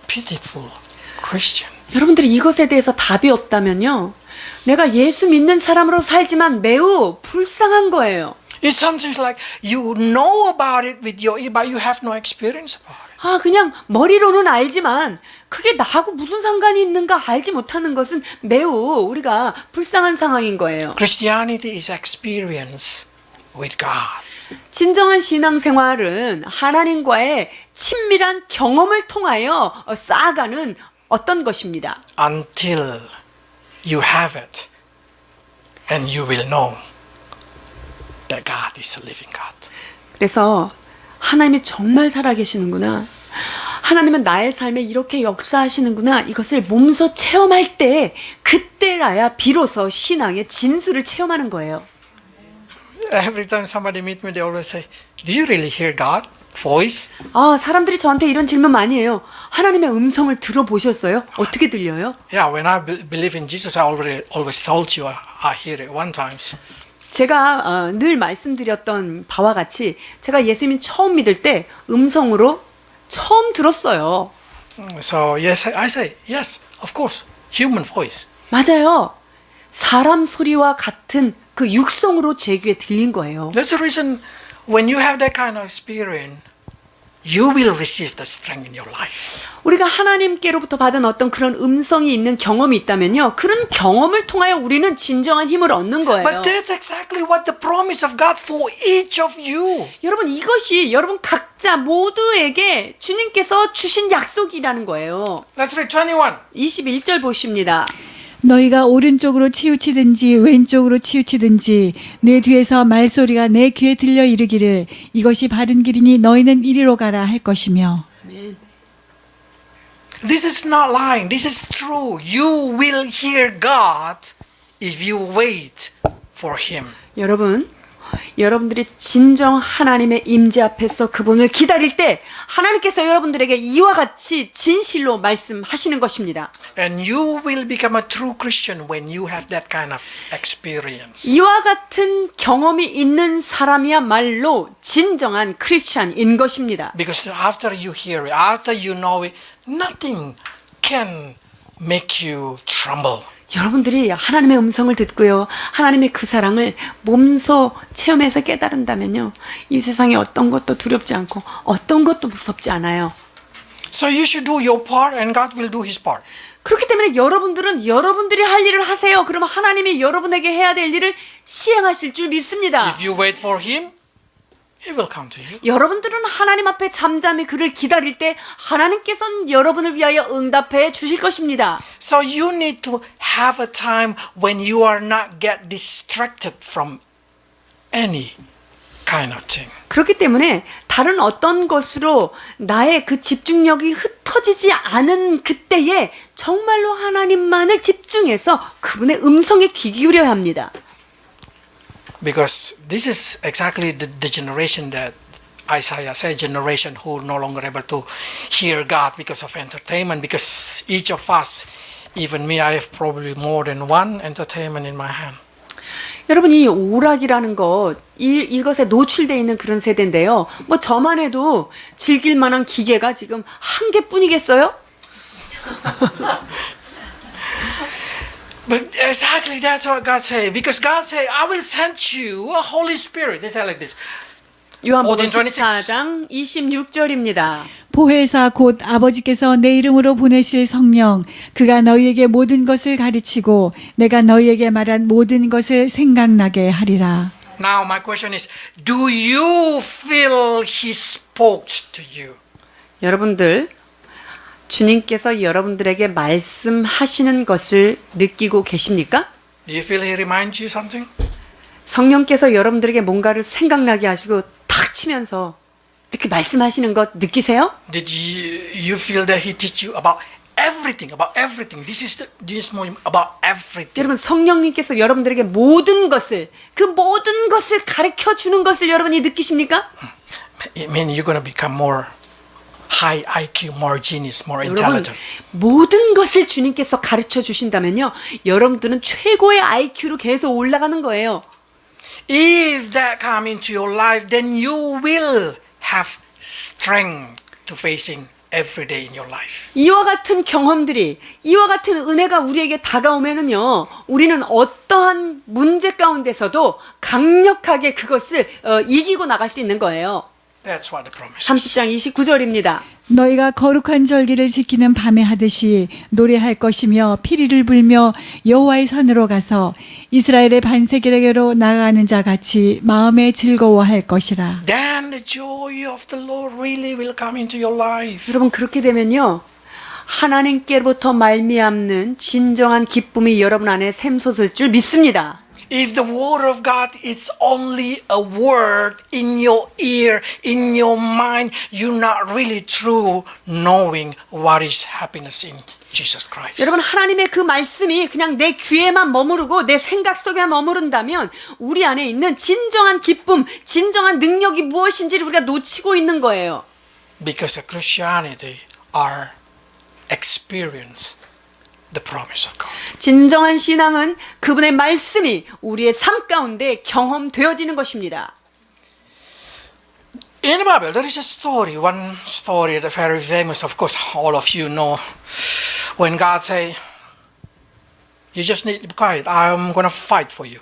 pitiful Christian. 여러분들이 이것에 대해서 답이 없다면요. 내가 예수 믿는 사람으로 살지만 매우 불쌍한 거예요. It's something like you know about it with your ear, but you have no experience about it. 아, 그냥 머리로는 알지만 그게 나하고 무슨 상관이 있는가 알지 못하는 것은 매우 우리가 불쌍한 상황인 거예요. Christianity is experience with God. 진정한 신앙생활은 하나님과의 친밀한 경험을 통하여 쌓아가는 어떤 것입니다. Until you have it, and you will know that God is a living God. 그래서 하나님이 정말 살아계시는구나. 하나님은 나의 삶에 이렇게 역사하시는구나. 이것을 몸소 체험할 때 그때라야 비로소 신앙의 진수를 체험하는 거예요. Every time somebody meet me, they always say, "Do you really hear God voice?" 아, 사람들이 저한테 이런 질문 많이 해요. 하나님의 음성을 들어보셨어요? 어떻게 들려요? Yeah, when I believe in Jesus, I always told you I hear it one times. 제가 늘 말씀드렸던 바와 같이 제가 예수님 처음 믿을 때 음성으로 처음 들었어요. So yes, I say yes, of course, human voice. 맞아요. 사람 소리와 같은 그 육성으로 제 귀에 들린 거예요. That's the reason when you have that kind of experience, you will receive the strength in your life. 우리가 하나님께로부터 받은 어떤 그런 음성이 있는 경험이 있다면요. 그런 경험을 통하여 우리는 진정한 힘을 얻는 거예요. But that's exactly what the promise of God for each of you. 여러분 이것이 여러분 각자 모두에게 주님께서 주신 약속이라는 거예요. Let's read 21. 21절 보십니다. 너희가 오른쪽으로 치우치든지 왼쪽으로 치우치든지 내 뒤에서 말소리가 내 귀에 들려 이르기를 이것이 바른 길이니 너희는 이리로 가라 할 것이며. This is not lying. This is true. You will hear God if you wait for Him. 여러분들이 진정 하나님의 임재 앞에서 그분을 기다릴 때 하나님께서 여러분들에게 이와 같이 진실로 말씀하시는 것입니다. And you will become a true Christian when you have that kind of experience. 이와 같은 경험이 있는 사람이야말로 진정한 크리스찬인 것입니다. Because after you hear it, after you know it, nothing can make you tremble. 여러분들이 하나님의 음성을 듣고요. 하나님의 그 사랑을 몸소 체험해서 깨달은다면요. 이 세상에 어떤 것도 두렵지 않고 어떤 것도 무섭지 않아요. So you should do your part and God will do His part. 그렇기 때문에 여러분들은 여러분들이 할 일을 하세요. 그러면 하나님이 여러분에게 해야 될 일을 시행하실 줄 믿습니다. If you wait for Him, He will come to you. 여러분들은 하나님 앞에 잠잠히 그를 기다릴 때 하나님께서는 여러분을 위하여 응답해 주실 것입니다. So you need to have a time when you are not get distracted from any kind of thing. 그렇기 때문에 다른 어떤 것으로 나의 그 집중력이 흩어지지 않은 그때에 정말로 하나님만을 집중해서 그분의 음성에 귀 기울여야 합니다. Because this is exactly the generation that Isaiah said, generation who no longer able to hear God because of entertainment. Because each of us, even me, I have probably more than one entertainment in my hand. 여러분 이 오락이라는 것 이것에 노출되어 있는 그런 세대인데요. 뭐 저만 해도 즐길 만한 기계가 지금 한 개뿐이겠어요? But exactly that's what God said. Because God said, I will send you a Holy Spirit. They say like this. 요한복음 14:26. 14장 26절입니다. 보혜사 곧 아버지께서 내 이름으로 보내실 성령 그가 너희에게 모든 것을 가르치고 내가 너희에게 말한 모든 것을 생각나게 하리라. Now my question is, do you feel He spoke to you? 여러분들 주님께서 여러분들에게 말씀하시는 것을 느끼고 계십니까? Do you feel He reminds you something? 성령께서 여러분들에게 뭔가를 생각나게 하시고 탁 치면서 이렇게 말씀하시는 것 느끼세요? Did you feel that He teach you about everything, about everything? This moment about everything. 여러분 성령님께서 여러분들에게 모든 것을 그 모든 것을 가르쳐 주는 것을 여러분이 느끼십니까? It means you're going to become more high IQ, more genius, more 여러분 intelligent. 모든 것을 주님께서 가르쳐 주신다면요. 여러분들은 최고의 IQ로 계속 올라가는 거예요. If that come into your life, then you will have strength to facing every day in your life. 이와 같은 경험들이 이와 같은 은혜가 우리에게 다가오면은요. 우리는 어떠한 문제 가운데서도 강력하게 그것을 이기고 나갈 수 있는 거예요. That's what the promise is. 30장 29절입니다. 너희가 거룩한 절기를 지키는 밤에 하듯이 노래할 것이며 피리를 불며 여호와의 산으로 가서 이스라엘의 반세계로 나아가는 자 같이 마음에 즐거워할 것이라. Then the joy of the Lord really will come into your life. 여러분 그렇게 되면요. 하나님께로부터 말미암는 진정한 기쁨이 여러분 안에 샘솟을 줄 믿습니다. If the word of God is only a word in your ear, in your mind, you're not really true knowing what is happiness in Jesus Christ. 여러분 하나님의 그 말씀이 그냥 내 귀에만 머무르고 내 생각 속에만 머무른다면 우리 안에 있는 진정한 기쁨, 진정한 능력이 무엇인지를 우리가 놓치고 있는 거예요. Because Christianity are experience the promise of God. 진정한 신앙은 그분의 말씀이 우리의 삶 가운데 경험되어지는 것입니다. In the Bible, there is a story, one story that very famous, of course, all of you know. When God say, you just need to be quiet, I'm going to fight for you.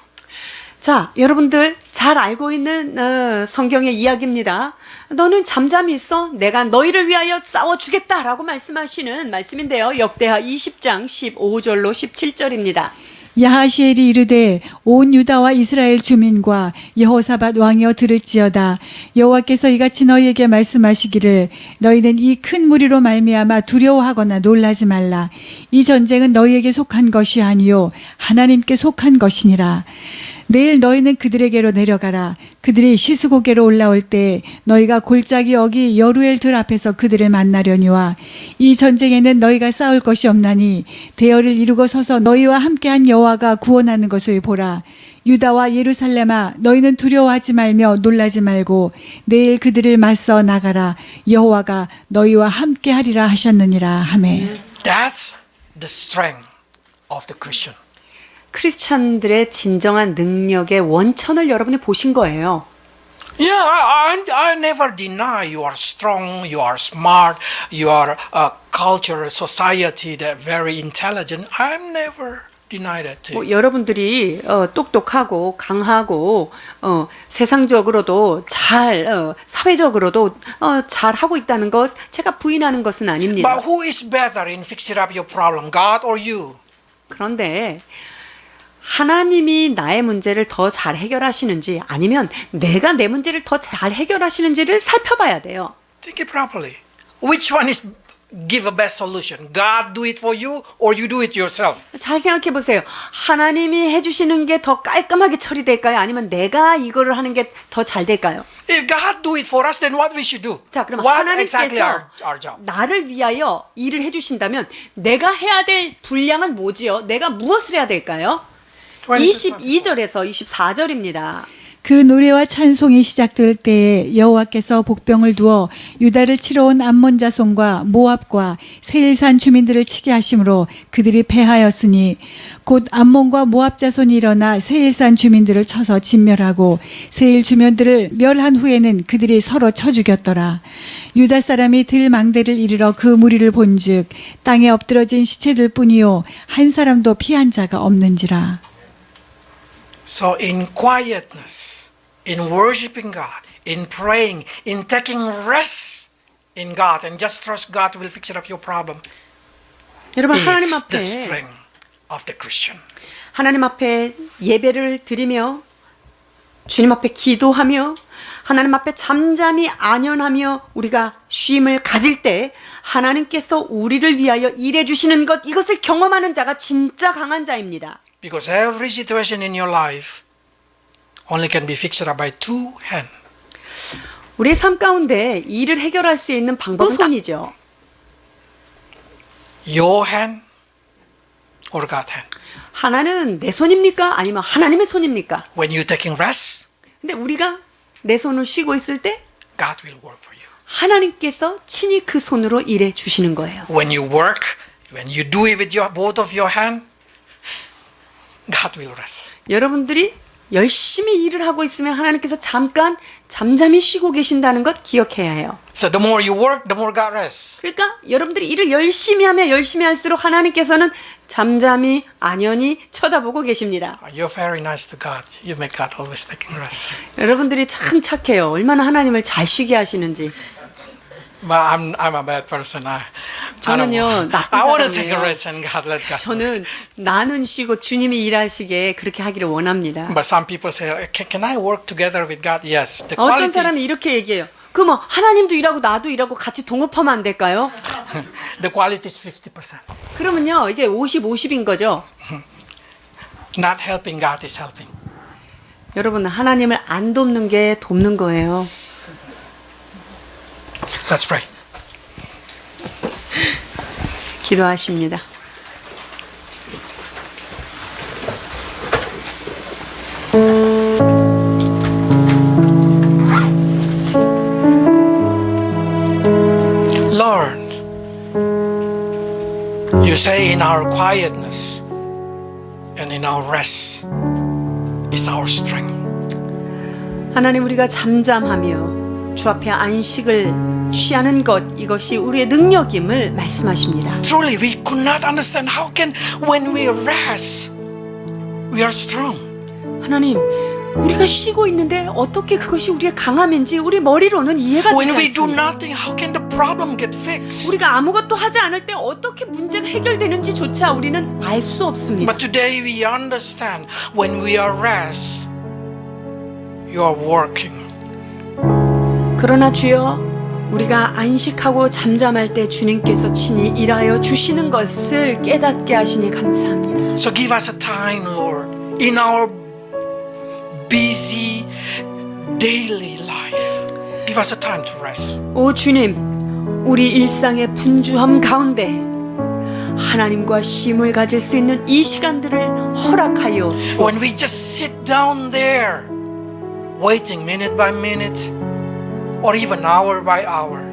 자, 여러분들 잘 알고 있는 성경의 이야기입니다. 너는 잠잠히 있어. 내가 너희를 위하여 싸워주겠다라고 말씀하시는 말씀인데요. 역대하 20장 15절로 17절입니다. 야하시엘이 이르되 온 유다와 이스라엘 주민과 여호사밧 왕이여 들을지어다. 여호와께서 이같이 너희에게 말씀하시기를 너희는 이 큰 무리로 말미암아 두려워하거나 놀라지 말라. 이 전쟁은 너희에게 속한 것이 아니요 하나님께 속한 것이니라. 내일 너희는 그들에게로 내려가라. 그들이 시스고개로 올라올 때 너희가 골짜기 어기 여루엘 들 앞에서 그들을 만나려니와 이 전쟁에는 너희가 싸울 것이 없나니 대열을 이루고 서서 너희와 함께한 여호와가 구원하는 것을 보라. 유다와 예루살렘아 너희는 두려워하지 말며 놀라지 말고 내일 그들을 맞서 나가라. 여호와가 너희와 함께하리라 하셨느니라 하매. That's the strength of the Christian. 크리스천들의 진정한 능력의 원천을 여러분이 보신 거예요. Yeah, I never deny you are strong, you are smart, you are a culture, society that very intelligent. I've never denied that to you. 여러분들이 똑똑하고 강하고 세상적으로도 사회적으로도 잘 하고 있다는 것 제가 부인하는 것은 아닙니다. But who is better in fixing up your problem, God or you? 그런데 하나님이 나의 문제를 더 잘 해결하시는지 아니면 내가 내 문제를 더 잘 해결하시는지를 살펴봐야 돼요. Think it properly. Which one is give a best solution? God do it for you or you do it yourself? 잘 생각해 보세요. 하나님이 해주시는 게 더 깔끔하게 처리될까요? 아니면 내가 이거를 하는 게 더 잘 될까요? If God do it for us, then what we should do? 자, 그럼 What 하나님께서 exactly our job? 나를 위하여 일을 해주신다면 내가 해야 될 분량은 뭐지요? 내가 무엇을 해야 될까요? 22절에서 24절입니다. 그 노래와 찬송이 시작될 때에 여호와께서 복병을 두어 유다를 치러 온 암몬 자손과 모압과 세일산 주민들을 치게 하심으로 그들이 패하였으니 곧 암몬과 모압 자손이 일어나 세일산 주민들을 쳐서 진멸하고 세일 주민들을 멸한 후에는 그들이 서로 쳐 죽였더라. 유다 사람이 들망대를 이르러 그 무리를 본즉 땅에 엎드러진 시체들 뿐이요 한 사람도 피한 자가 없는지라. So in quietness, in worshiping God, in praying, in taking rest in God and just trust God will fix it up your problem 여러분 하나님 is 앞에 the strength of the Christian. 하나님 앞에 예배를 드리며 주님 앞에 기도하며 하나님 앞에 잠잠히 안연하며 우리가 쉼을 가질 때 하나님께서 우리를 위하여 일해 주시는 것 이것을 경험하는 자가 진짜 강한 자입니다. Because every situation in your life only can be fixed up by two hands. 우리의 삶 가운데 일을 해결할 수 있는 방법은 손이죠. Your hand or God's hand. 하나는 내 손입니까? 아니면 하나님의 손입니까? When you're taking rest, 근데 우리가 내 손을 쉬고 있을 때 God will work for you. 하나님께서 친히 그 손으로 일해 주시는 거예요. When you work, when you do it with both of your hands, God will rest. 여러분들이 열심히 일을 하고 있으면 하나님께서 잠깐 잠잠히 쉬고 계신다는 것 기억해야 해요. So the more you work, the more God rests. 그러니까 여러분들이 일을 열심히 하면 열심히 할수록 하나님께서는 잠잠히 안연히 쳐다보고 계십니다. You're very nice to God. You make God always taking rest. 여러분들이 참 착해요. 얼마나 하나님을 잘 쉬게 하시는지. But I'm a bad person. 저는요, 나쁜 I want to take a 사람이에요. rest and God let God. 저는 나는 쉬고 주님이 일하시게 그렇게 하기를 원합니다. But some people say, can I work together with God? Yes. The 어떤 quality, 사람이 이렇게 얘기해요. 그 뭐 하나님도 일하고 나도 일하고 같이 동업하면 안 될까요? the quality is 50%. 그러면요 이게 50-50인 거죠. Not helping God is helping. 여러분 하나님을 안 돕는 게 돕는 거예요. Let's pray. 기도하십니다. Lord, you say in our quietness and in our rest is our strength. 하나님 우리가 잠잠하며 주 앞에 안식을 취하는 것 이것이 우리의 능력임을 말씀하십니다. Truly, we could not understand how can when we rest, we are strong. 하나님 우리가 쉬고 있는데 어떻게 그것이 우리의 강함인지 우리 머리로는 이해가 되지 When we do 않습니다. nothing, how can the problem get fixed? 우리가 아무것도 하지 않을 때 어떻게 문제가 해결되는지조차 우리는 알 수 없습니다. But today we understand when we are rest, you are working. 그러나 주여 우리가 안식하고 잠잠할 때 주님께서 친히 일하여 주시는 것을 깨닫게 하시니 감사합니다. So give us a time, Lord, in our busy daily life. Give us a time to rest. 오 주님, 우리 일상의 분주함 가운데 하나님과 쉼을 가질 수 있는 이 시간들을 허락하여 When we just sit down there, waiting minute by minute, or even hour by hour,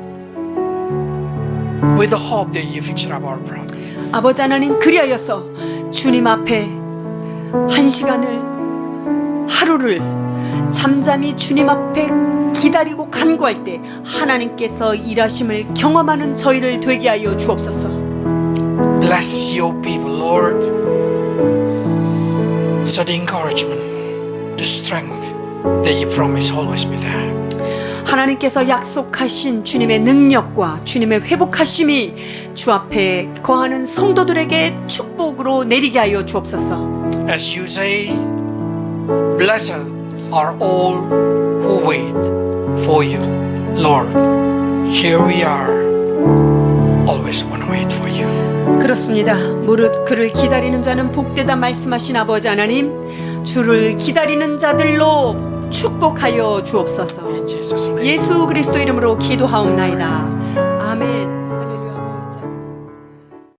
with the hope that you fix up our problem. 아버지 하나님, 그리하여서 주님 앞에 한 시간을, 하루를 잠잠히 주님 앞에 기다리고 간구할 때 하나님께서 일하심을 경험하는 저희를 되게 하여 주옵소서. Bless your people, Lord. So the encouragement, the strength that you promise always be there. 하나님께서 약속하신 주님의 능력과 주님의 회복하심이 주 앞에 거하는 성도들에게 축복으로 내리게 하여 주옵소서. As you say, blessed are all who wait for you. Lord, here we are. Always want to wait for you. 그렇습니다. 무릇 그를 기다리는 자는 복되다 말씀하신 아버지 하나님, 주를 기다리는 자들로 축복하여 주옵소서. In Jesus' name. 예수 그리스도 이름으로 기도하옵나이다. 아멘.